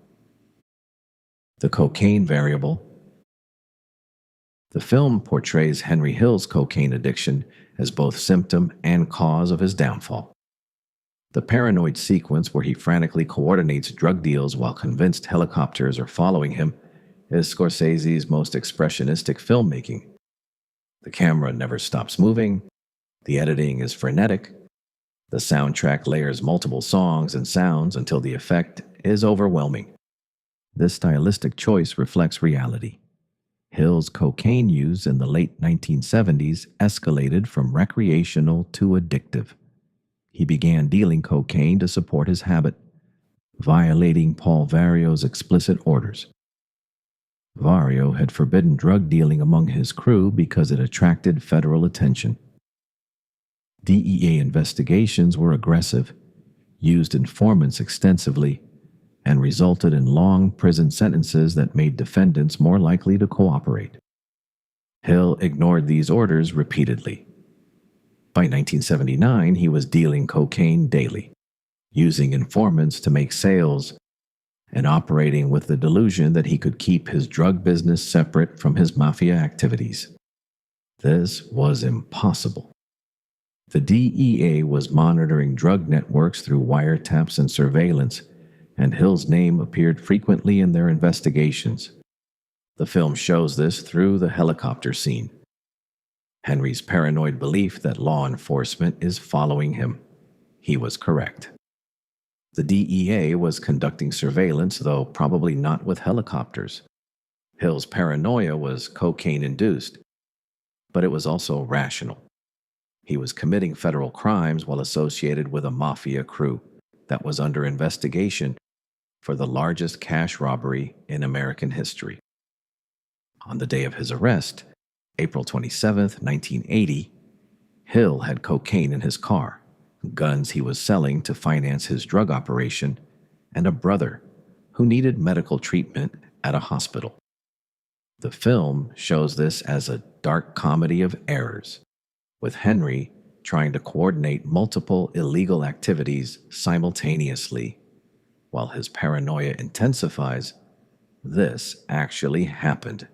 The cocaine variable. The film portrays Henry Hill's cocaine addiction as both symptom and cause of his downfall. The paranoid sequence where he frantically coordinates drug deals while convinced helicopters are following him is Scorsese's most expressionistic filmmaking. The camera never stops moving, the editing is frenetic, the soundtrack layers multiple songs and sounds until the effect is overwhelming. This stylistic choice reflects reality. Hill's cocaine use in the late 1970s escalated from recreational to addictive. He began dealing cocaine to support his habit, violating Paul Vario's explicit orders. Vario had forbidden drug dealing among his crew because it attracted federal attention. DEA investigations were aggressive, used informants extensively, and resulted in long prison sentences that made defendants more likely to cooperate. Hill ignored these orders repeatedly. By 1979, he was dealing cocaine daily, using informants to make sales and operating with the delusion that he could keep his drug business separate from his mafia activities. This was impossible. The DEA was monitoring drug networks through wiretaps and surveillance, and Hill's name appeared frequently in their investigations. The film shows this through the helicopter scene. Henry's paranoid belief that law enforcement is following him. He was correct. The DEA was conducting surveillance, though probably not with helicopters. Hill's paranoia was cocaine-induced, but it was also rational. He was committing federal crimes while associated with a mafia crew that was under investigation for the largest cash robbery in American history. On the day of his arrest, April 27, 1980, Hill had cocaine in his car, guns he was selling to finance his drug operation, and a brother who needed medical treatment at a hospital. The film shows this as a dark comedy of errors, with Henry trying to coordinate multiple illegal activities simultaneously. While his paranoia intensifies, this actually happened.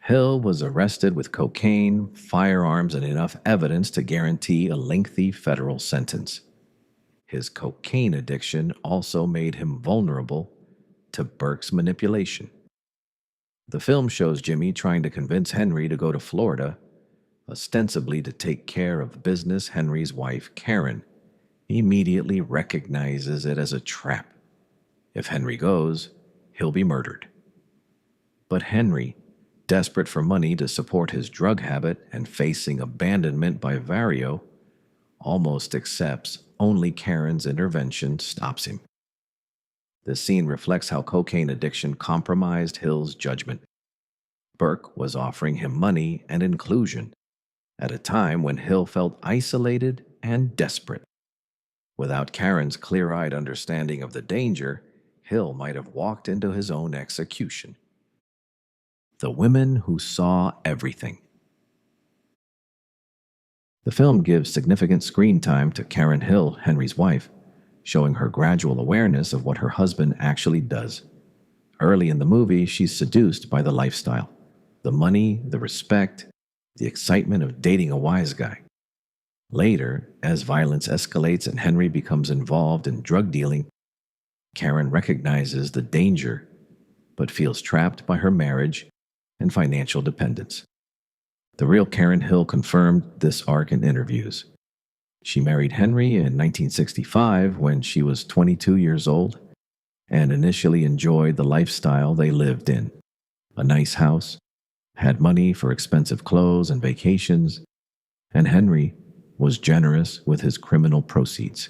Hill was arrested with cocaine, firearms, and enough evidence to guarantee a lengthy federal sentence. His cocaine addiction also made him vulnerable to Burke's manipulation. The film shows Jimmy trying to convince Henry to go to Florida, ostensibly to take care of business. Henry's wife, Karen, immediately recognizes it as a trap. If Henry goes, he'll be murdered. But Henry, desperate for money to support his drug habit and facing abandonment by Vario, almost accepts. Only Karen's intervention stops him. This scene reflects how cocaine addiction compromised Hill's judgment. Burke was offering him money and inclusion at a time when Hill felt isolated and desperate. Without Karen's clear-eyed understanding of the danger, Hill might have walked into his own execution. The women who saw everything. The film gives significant screen time to Karen Hill, Henry's wife, showing her gradual awareness of what her husband actually does. Early in the movie, she's seduced by the lifestyle, the money, the respect, the excitement of dating a wise guy. Later, as violence escalates and Henry becomes involved in drug dealing, Karen recognizes the danger, but feels trapped by her marriage and financial dependence. The real Karen Hill confirmed this arc in interviews. She married Henry in 1965 when she was 22 years old and initially enjoyed the lifestyle they lived in. A nice house, had money for expensive clothes and vacations, and Henry was generous with his criminal proceeds.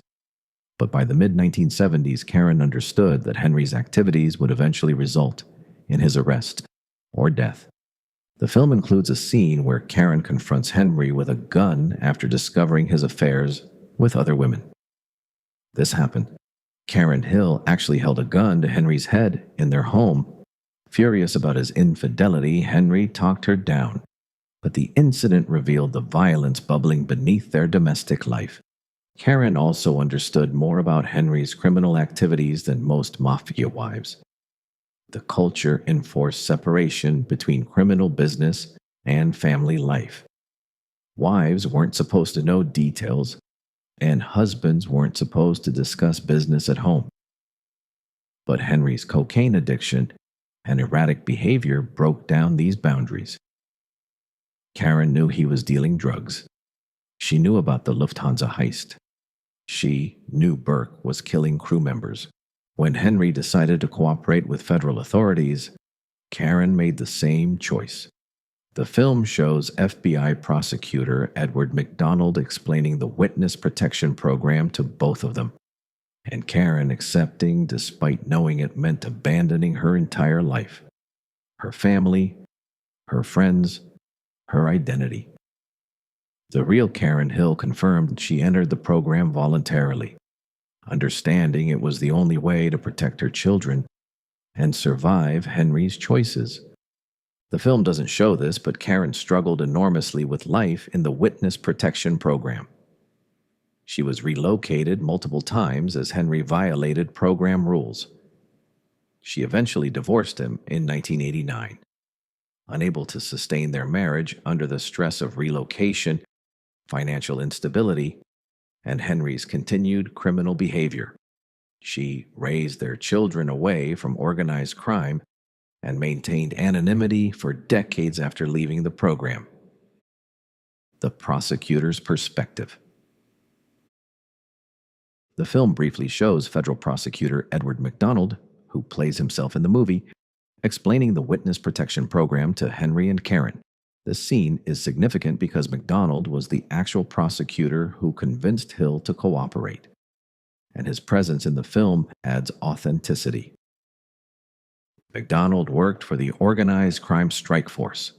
But by the mid-1970s, Karen understood that Henry's activities would eventually result in his arrest or death. The film includes a scene where Karen confronts Henry with a gun after discovering his affairs with other women. This happened. Karen Hill actually held a gun to Henry's head in their home. Furious about his infidelity, Henry talked her down, but the incident revealed the violence bubbling beneath their domestic life. Karen also understood more about Henry's criminal activities than most mafia wives. The culture enforced separation between criminal business and family life. Wives weren't supposed to know details, and husbands weren't supposed to discuss business at home. But Henry's cocaine addiction and erratic behavior broke down these boundaries. Karen knew he was dealing drugs. She knew about the Lufthansa heist. She knew Burke was killing crew members. When Henry decided to cooperate with federal authorities, Karen made the same choice. The film shows FBI prosecutor Edward McDonald explaining the witness protection program to both of them, and Karen accepting despite knowing it meant abandoning her entire life, her family, her friends, her identity. The real Karen Hill confirmed she entered the program voluntarily, understanding it was the only way to protect her children and survive Henry's choices. The film doesn't show this, but Karen struggled enormously with life in the witness protection program. She was relocated multiple times as Henry violated program rules. She eventually divorced him in 1989. Unable to sustain their marriage under the stress of relocation, financial instability, and Henry's continued criminal behavior, she raised their children away from organized crime and maintained anonymity for decades after leaving the program. The prosecutor's perspective. The film briefly shows federal prosecutor Edward McDonald, who plays himself in the movie, explaining the witness protection program to Henry and Karen. This scene is significant because McDonald was the actual prosecutor who convinced Hill to cooperate, and his presence in the film adds authenticity. McDonald worked for the Organized Crime Strike Force,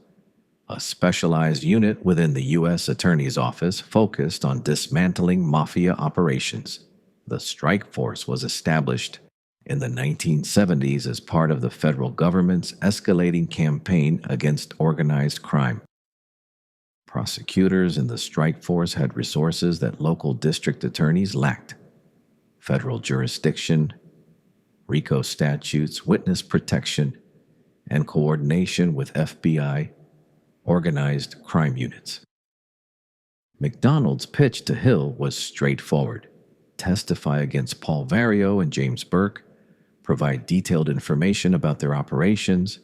a specialized unit within the U.S. Attorney's Office focused on dismantling Mafia operations. The strike force was established in the 1970s as part of the federal government's escalating campaign against organized crime. Prosecutors in the strike force had resources that local district attorneys lacked: federal jurisdiction, RICO statutes, witness protection, and coordination with FBI organized crime units. McDonald's pitch to Hill was straightforward: testify against Paul Vario and James Burke, provide detailed information about their operations,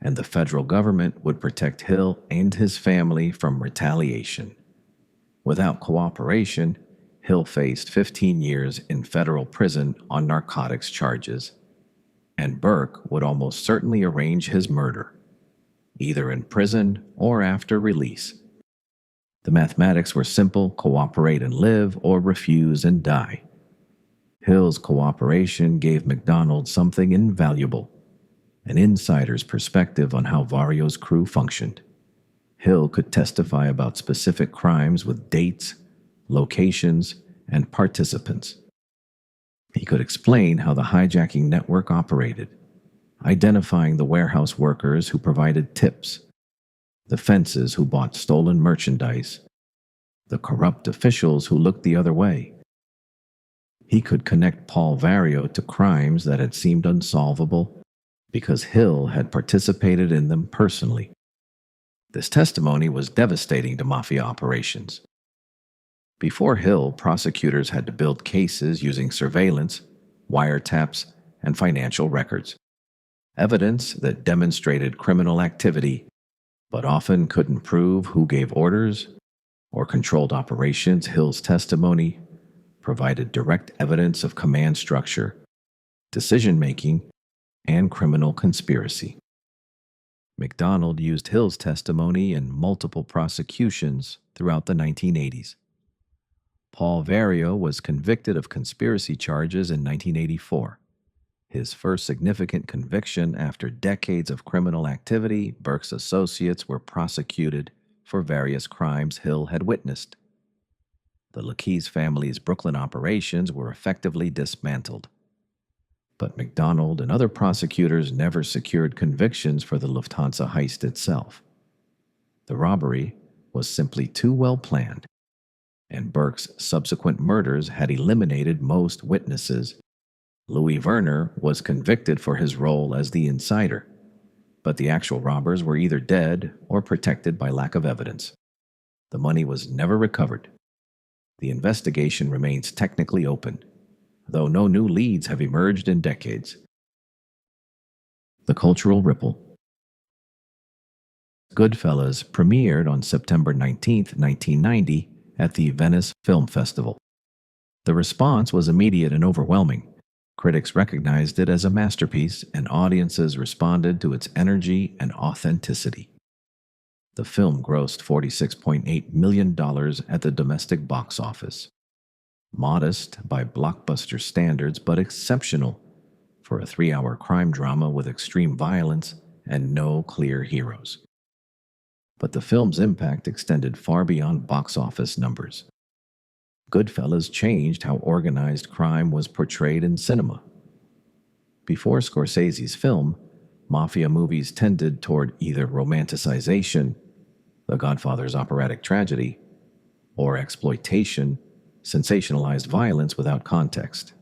and the federal government would protect Hill and his family from retaliation. Without cooperation, Hill faced 15 years in federal prison on narcotics charges, and Burke would almost certainly arrange his murder, either in prison or after release. The mathematics were simple: cooperate and live, or refuse and die. Hill's cooperation gave McDonald something invaluable: an insider's perspective on how Vario's crew functioned. Hill could testify about specific crimes with dates, locations, and participants. He could explain how the hijacking network operated, identifying the warehouse workers who provided tips, the fences who bought stolen merchandise, the corrupt officials who looked the other way. He could connect Paul Vario to crimes that had seemed unsolvable because Hill had participated in them personally. This testimony was devastating to Mafia operations. Before Hill, prosecutors had to build cases using surveillance, wiretaps, and financial records, evidence that demonstrated criminal activity, but often couldn't prove who gave orders or controlled operations. Hill's testimony provided direct evidence of command structure, decision-making, and criminal conspiracy. McDonald used Hill's testimony in multiple prosecutions throughout the 1980s. Paul Vario was convicted of conspiracy charges in 1984. His first significant conviction after decades of criminal activity. Burke's associates were prosecuted for various crimes Hill had witnessed. The Lucchese family's Brooklyn operations were effectively dismantled. But McDonald and other prosecutors never secured convictions for the Lufthansa heist itself. The robbery was simply too well planned, and Burke's subsequent murders had eliminated most witnesses. Louis Werner was convicted for his role as the insider, but the actual robbers were either dead or protected by lack of evidence. The money was never recovered. The investigation remains technically open, though no new leads have emerged in decades. The cultural ripple. Goodfellas premiered on September 19, 1990, at the Venice Film Festival. The response was immediate and overwhelming. Critics recognized it as a masterpiece, and audiences responded to its energy and authenticity. The film grossed $46.8 million at the domestic box office. Modest by blockbuster standards, but exceptional for a 3-hour crime drama with extreme violence and no clear heroes. But the film's impact extended far beyond box office numbers. Goodfellas changed how organized crime was portrayed in cinema. Before Scorsese's film, Mafia movies tended toward either romanticization, The Godfather's operatic tragedy, or exploitation, sensationalized violence without context.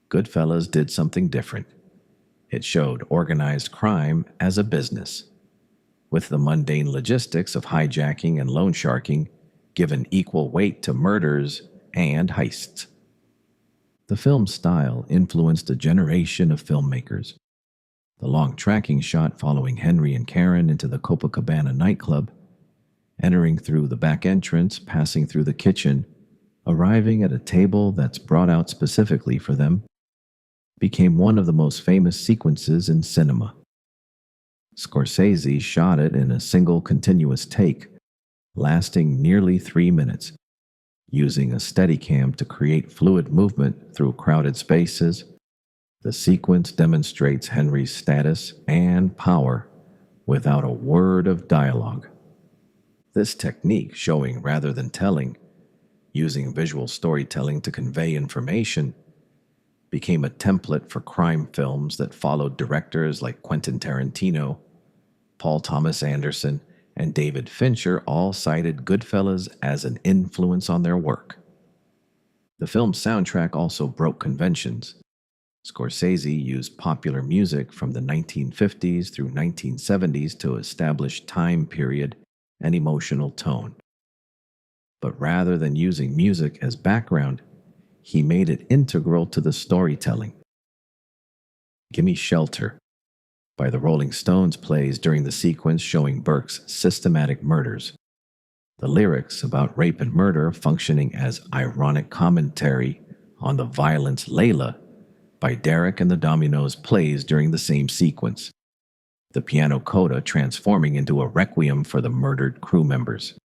Goodfellas did something different. It showed organized crime as a business, with the mundane logistics of hijacking and loan sharking given equal weight to murders and heists. The film's style influenced a generation of filmmakers. The long tracking shot following Henry and Karen into the Copacabana nightclub, entering through the back entrance, passing through the kitchen, arriving at a table that's brought out specifically for them, became one of the most famous sequences in cinema. Scorsese shot it in a single continuous take, lasting nearly 3 minutes, using a Steadicam to create fluid movement through crowded spaces. The sequence demonstrates Henry's status and power without a word of dialogue. This technique, showing rather than telling, using visual storytelling to convey information, became a template for crime films that followed directors like Quentin Tarantino, Paul Thomas Anderson, and David Fincher all cited Goodfellas as an influence on their work. The film's soundtrack also broke conventions. Scorsese used popular music from the 1950s through 1970s to establish time period and emotional tone. But rather than using music as background, he made it integral to the storytelling. Gimme Shelter by the Rolling Stones plays during the sequence showing Burke's systematic murders. The lyrics about rape and murder functioning as ironic commentary on the violence Layla by Derek and the Dominoes plays during the same sequence, the piano coda transforming into a requiem for the murdered crew members.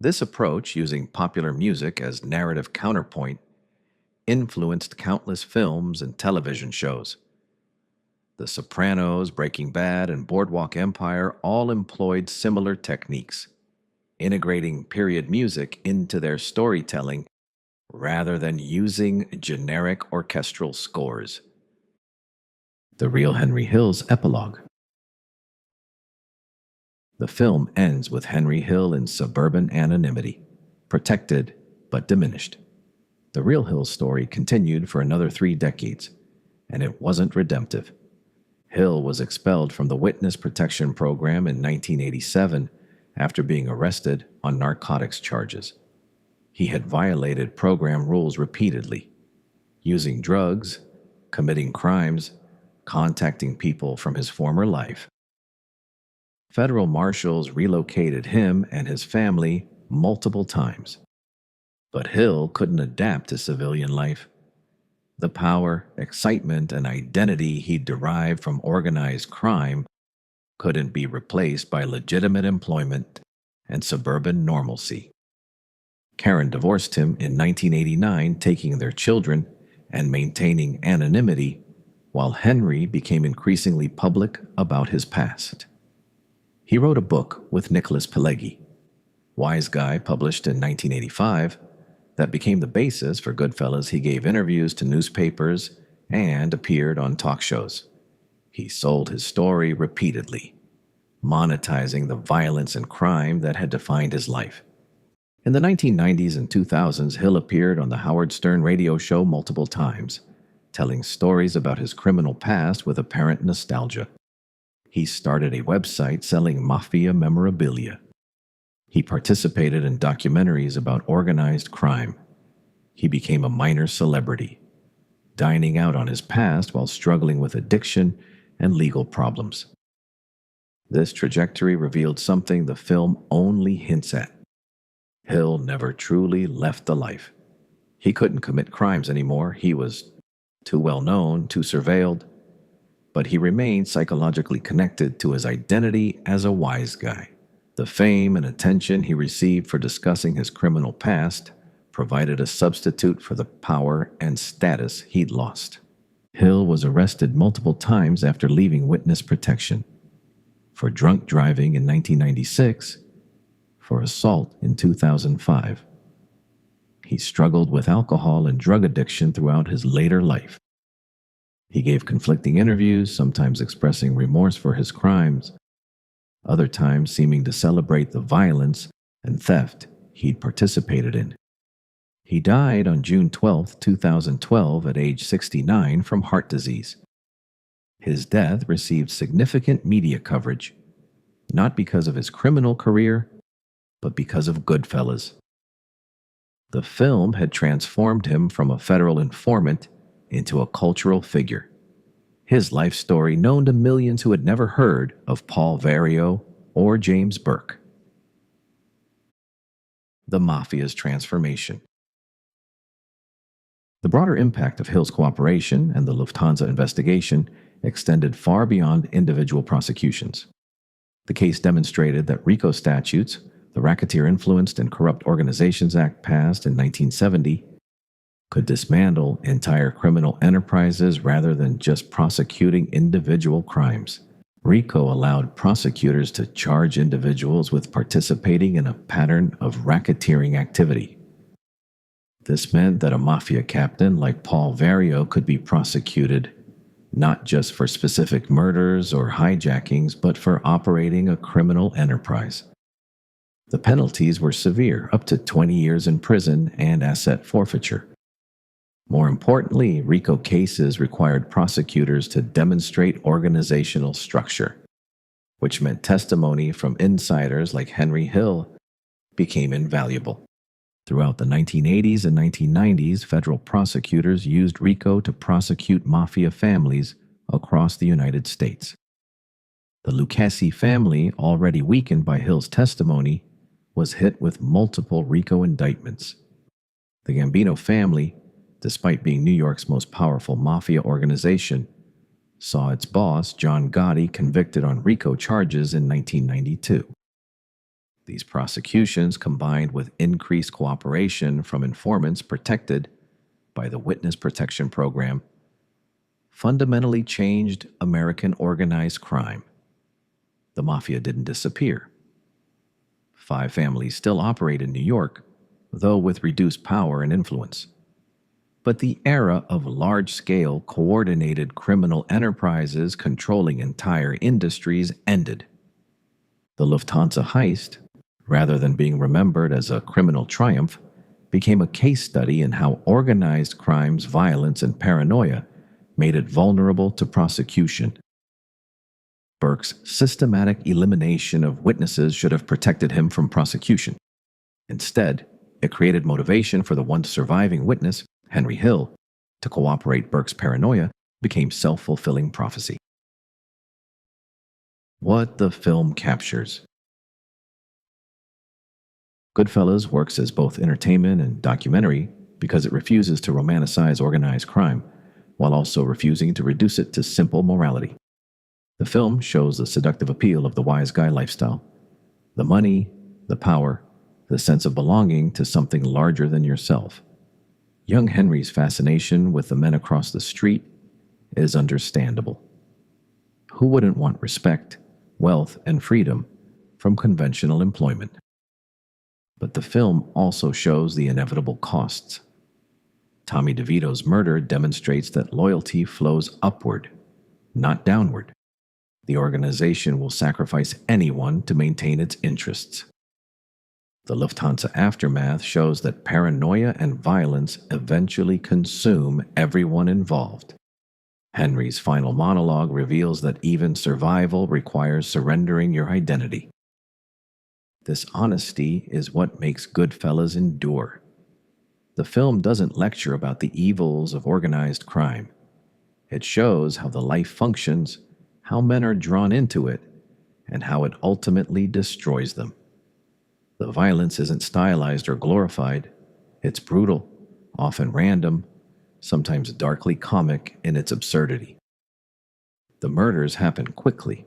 This approach, using popular music as narrative counterpoint, influenced countless films and television shows. The Sopranos, Breaking Bad, and Boardwalk Empire all employed similar techniques, integrating period music into their storytelling rather than using generic orchestral scores. The Real Henry Hill's epilogue. The film ends with Henry Hill in suburban anonymity, protected but diminished. The Real Hill story continued for another 3 decades, and it wasn't redemptive. Hill was expelled from the Witness Protection Program in 1987 after being arrested on narcotics charges. He had violated program rules repeatedly, using drugs, committing crimes, contacting people from his former life. Federal marshals relocated him and his family multiple times. But Hill couldn't adapt to civilian life. The power, excitement, and identity he derived from organized crime couldn't be replaced by legitimate employment and suburban normalcy. Karen divorced him in 1989, taking their children and maintaining anonymity, while Henry became increasingly public about his past. He wrote a book with Nicholas Pileggi, Wise Guy, published in 1985, that became the basis for Goodfellas. He gave interviews to newspapers and appeared on talk shows. He sold his story repeatedly, monetizing the violence and crime that had defined his life. In the 1990s and 2000s, Hill appeared on the Howard Stern radio show multiple times, telling stories about his criminal past with apparent nostalgia. He started a website selling Mafia memorabilia. He participated in documentaries about organized crime. He became a minor celebrity, dining out on his past while struggling with addiction and legal problems. This trajectory revealed something the film only hints at. Hill never truly left the life. He couldn't commit crimes anymore. He was too well known, too surveilled, but he remained psychologically connected to his identity as a wise guy. The fame and attention he received for discussing his criminal past provided a substitute for the power and status he'd lost. Hill was arrested multiple times after leaving witness protection: for drunk driving in 1996, for assault in 2005. He struggled with alcohol and drug addiction throughout his later life. He gave conflicting interviews, sometimes expressing remorse for his crimes, other times seeming to celebrate the violence and theft he'd participated in. He died on June 12, 2012, at age 69 from heart disease. His death received significant media coverage, not because of his criminal career, but because of Goodfellas. The film had transformed him from a federal informant into a cultural figure. His life story known to millions who had never heard of Paul Vario or James Burke. The Mafia's transformation. The broader impact of Hill's cooperation and the Lufthansa investigation extended far beyond individual prosecutions. The case demonstrated that RICO statutes, the Racketeer Influenced and Corrupt Organizations Act passed in 1970, could dismantle entire criminal enterprises rather than just prosecuting individual crimes. RICO allowed prosecutors to charge individuals with participating in a pattern of racketeering activity. This meant that a mafia captain like Paul Vario could be prosecuted not just for specific murders or hijackings, but for operating a criminal enterprise. The penalties were severe, up to 20 years in prison and asset forfeiture. More importantly, RICO cases required prosecutors to demonstrate organizational structure, which meant testimony from insiders like Henry Hill became invaluable. Throughout the 1980s and 1990s, federal prosecutors used RICO to prosecute mafia families across the United States. The Lucchese family, already weakened by Hill's testimony, was hit with multiple RICO indictments. The Gambino family, despite being New York's most powerful mafia organization, saw its boss, John Gotti, convicted on RICO charges in 1992. These prosecutions, combined with increased cooperation from informants protected by the Witness Protection Program, fundamentally changed American organized crime. The mafia didn't disappear. 5 families still operate in New York, though with reduced power and influence. But the era of large-scale, coordinated criminal enterprises controlling entire industries ended. The Lufthansa heist, rather than being remembered as a criminal triumph, became a case study in how organized crime's violence and paranoia made it vulnerable to prosecution. Burke's systematic elimination of witnesses should have protected him from prosecution. Instead, it created motivation for the once surviving witness, Henry Hill, to cooperate. Burke's paranoia became self-fulfilling prophecy. What the film captures. Goodfellas works as both entertainment and documentary because it refuses to romanticize organized crime, while also refusing to reduce it to simple morality. The film shows the seductive appeal of the wise guy lifestyle. The money, the power, the sense of belonging to something larger than yourself. Young Henry's fascination with the men across the street is understandable. Who wouldn't want respect, wealth, and freedom from conventional employment? But the film also shows the inevitable costs. Tommy DeVito's murder demonstrates that loyalty flows upward, not downward. The organization will sacrifice anyone to maintain its interests. The Lufthansa aftermath shows that paranoia and violence eventually consume everyone involved. Henry's final monologue reveals that even survival requires surrendering your identity. This honesty is what makes Goodfellas endure. The film doesn't lecture about the evils of organized crime. It shows how the life functions, how men are drawn into it, and how it ultimately destroys them. The violence isn't stylized or glorified. It's brutal, often random, sometimes darkly comic in its absurdity. The murders happen quickly,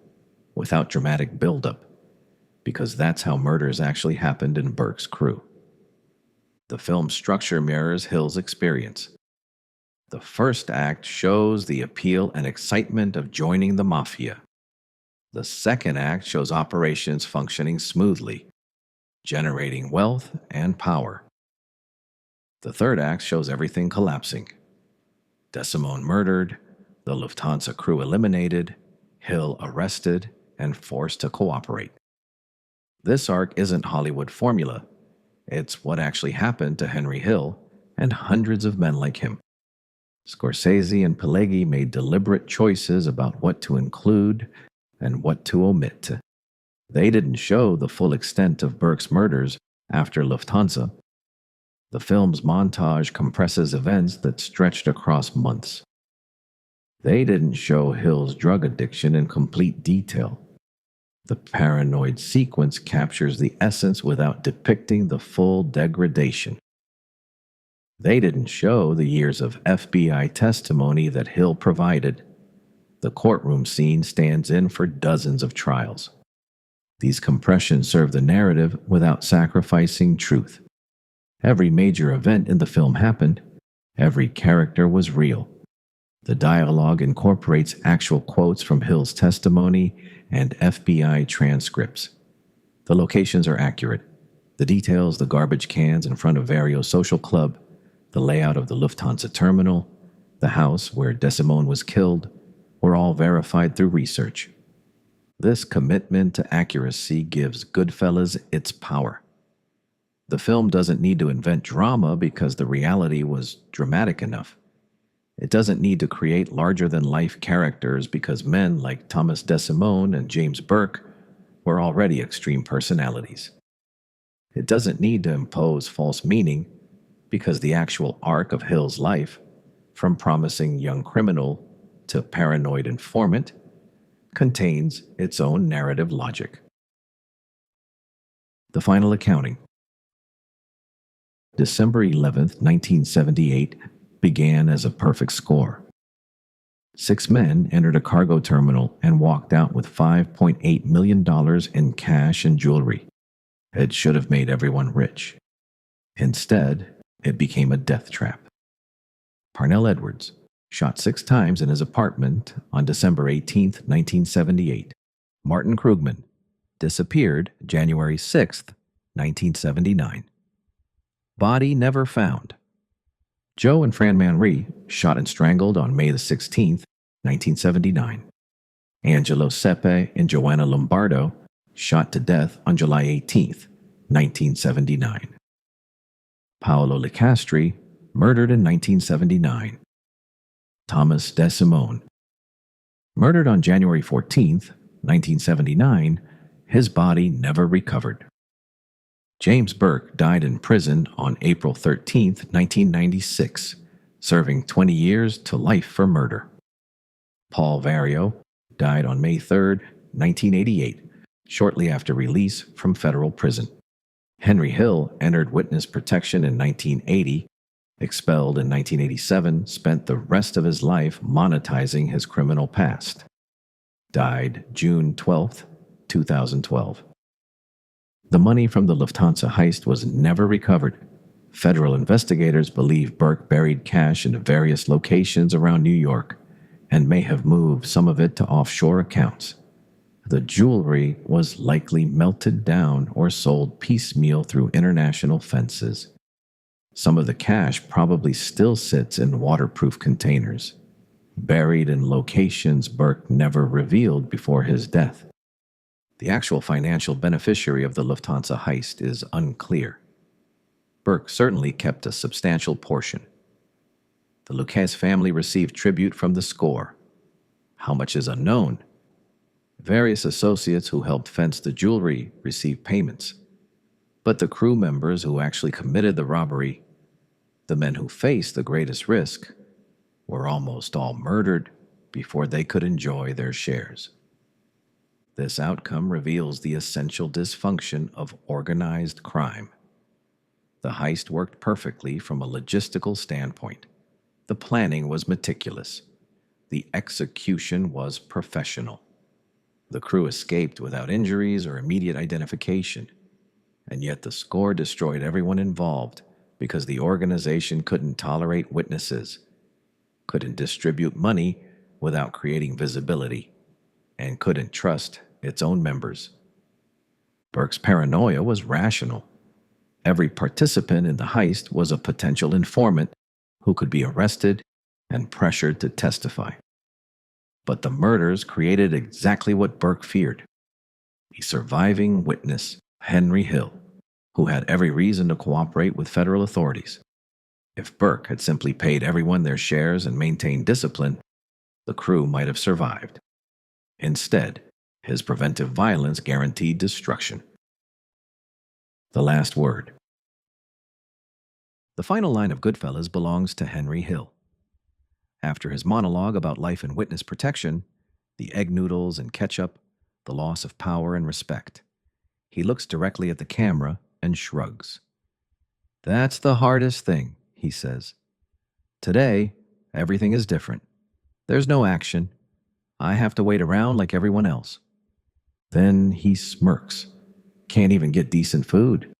without dramatic buildup, because that's how murders actually happened in Burke's crew. The film's structure mirrors Hill's experience. The first act shows the appeal and excitement of joining the Mafia. The second act shows operations functioning smoothly, generating wealth and power. The third act shows everything collapsing. DeSimone murdered, The Lufthansa crew eliminated, Hill arrested, and forced to cooperate. This arc isn't Hollywood formula. It's what actually happened to Henry Hill and hundreds of men like him. Scorsese and Pileggi made deliberate choices about what to include and what to omit. They didn't show the full extent of Burke's murders after Lufthansa. The film's montage compresses events that stretched across months. They didn't show Hill's drug addiction in complete detail. The paranoid sequence captures the essence without depicting the full degradation. They didn't show the years of FBI testimony that Hill provided. The courtroom scene stands in for dozens of trials. These compressions serve the narrative without sacrificing truth. Every major event in the film happened. Every character was real. The dialogue incorporates actual quotes from Hill's testimony and FBI transcripts. The locations are accurate. The details, the garbage cans in front of Vario's social club, the layout of the Lufthansa terminal, the house where DeSimone was killed, were all verified through research. This commitment to accuracy gives Goodfellas its power. The film doesn't need to invent drama because the reality was dramatic enough. It doesn't need to create larger-than-life characters because men like Thomas DeSimone and James Burke were already extreme personalities. It doesn't need to impose false meaning because the actual arc of Hill's life, from promising young criminal to paranoid informant, contains its own narrative logic. The final accounting. December 11th, 1978 began as a perfect score. 6 men entered a cargo terminal and walked out with $5.8 million in cash and jewelry. It should have made everyone rich. Instead, it became a death trap. Parnell Edwards shot 6 times in his apartment on December 18, 1978. Martin Krugman disappeared January 6, 1979. Body never found. Joe and Fran Manri shot and strangled on May 16, 1979. Angelo Sepe and Joanna Lombardo shot to death on July 18, 1979. Paolo Licastri murdered in 1979. Thomas DeSimone murdered on January 14, 1979. His body never recovered. James Burke died in prison on April 13, 1996, serving 20 years to life for murder. Paul Vario died on May 3, 1988, shortly after release from federal prison. Henry Hill entered witness protection in 1980, expelled in 1987, spent the rest of his life monetizing his criminal past. Died June 12, 2012. The money from the Lufthansa heist was never recovered. Federal investigators believe Burke buried cash in various locations around New York and may have moved some of it to offshore accounts. The jewelry was likely melted down or sold piecemeal through international fences. Some of the cash probably still sits in waterproof containers, buried in locations Burke never revealed before his death. The actual financial beneficiary of the Lufthansa heist is unclear. Burke certainly kept a substantial portion. The Lucchese family received tribute from the score. How much is unknown? Various associates who helped fence the jewelry received payments. But the crew members who actually committed the robbery, the men who faced the greatest risk, were almost all murdered before they could enjoy their shares. This outcome reveals the essential dysfunction of organized crime. The heist worked perfectly from a logistical standpoint. The planning was meticulous. The execution was professional. The crew escaped without injuries or immediate identification, and yet the score destroyed everyone involved because the organization couldn't tolerate witnesses, couldn't distribute money without creating visibility, and couldn't trust its own members. Burke's paranoia was rational. Every participant in the heist was a potential informant who could be arrested and pressured to testify. But the murders created exactly what Burke feared: a surviving witness, Henry Hill, who had every reason to cooperate with federal authorities. If Burke had simply paid everyone their shares and maintained discipline, the crew might have survived. Instead, his preventive violence guaranteed destruction. The last word. The final line of Goodfellas belongs to Henry Hill. After his monologue about life and witness protection, the egg noodles and ketchup, the loss of power and respect, he looks directly at the camera and shrugs. "That's the hardest thing," he says. "Today, everything is different. There's no action. I have to wait around like everyone else." Then he smirks. Can't even get decent food.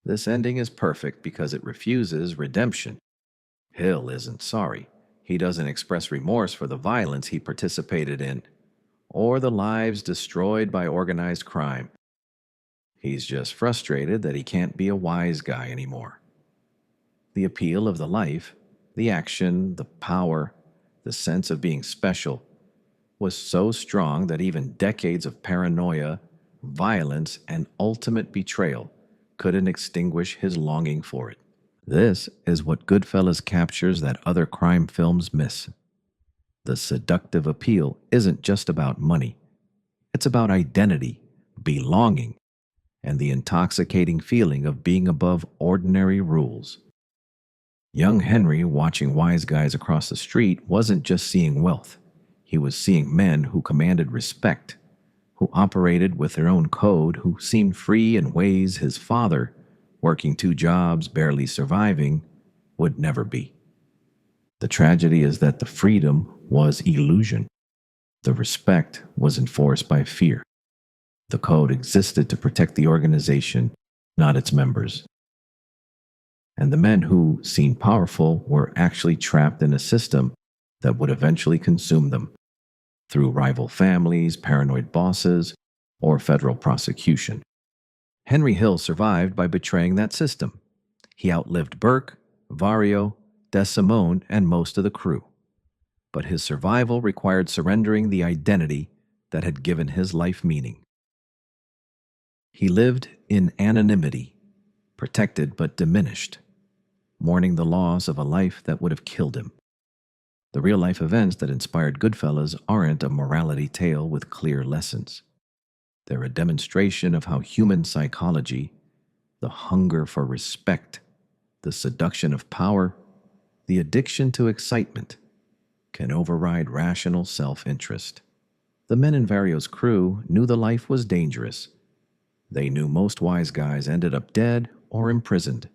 This ending is perfect because it refuses redemption. Hill isn't sorry. He doesn't express remorse for the violence he participated in, or the lives destroyed by organized crime. He's just frustrated that he can't be a wise guy anymore. The appeal of the life, the action, the power, the sense of being special, was so strong that even decades of paranoia, violence, and ultimate betrayal couldn't extinguish his longing for it. This is what Goodfellas captures that other crime films miss. The seductive appeal isn't just about money. It's about identity, belonging, and the intoxicating feeling of being above ordinary rules. Young Henry, watching wise guys across the street, wasn't just seeing wealth. He was seeing men who commanded respect, who operated with their own code, who seemed free in ways his father, working 2 jobs, barely surviving, would never be. The tragedy is that the freedom was illusion. The respect was enforced by fear. The code existed to protect the organization, not its members. And the men who seemed powerful were actually trapped in a system that would eventually consume them, through rival families, paranoid bosses, or federal prosecution. Henry Hill survived by betraying that system. He outlived Burke, Vario, DeSimone, and most of the crew. But his survival required surrendering the identity that had given his life meaning. He lived in anonymity, protected but diminished, mourning the loss of a life that would have killed him. The real-life events that inspired Goodfellas aren't a morality tale with clear lessons. They're a demonstration of how human psychology, the hunger for respect, the seduction of power, the addiction to excitement, can override rational self-interest. The men in Vario's crew knew the life was dangerous. They knew most wise guys ended up dead or imprisoned.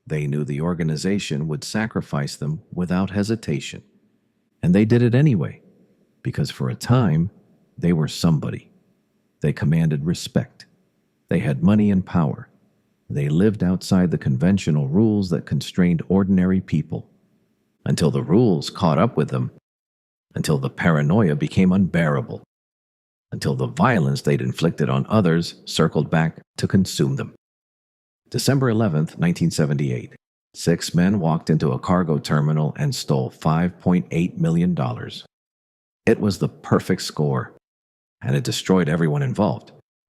They knew the organization would sacrifice them without hesitation. And they did it anyway, because for a time, they were somebody. They commanded respect. They had money and power. They lived outside the conventional rules that constrained ordinary people, until the rules caught up with them, until the paranoia became unbearable, until the violence they'd inflicted on others circled back to consume them. December 11th, 1978. 6 men walked into a cargo terminal and stole $5.8 million. It was the perfect score, and it destroyed everyone involved.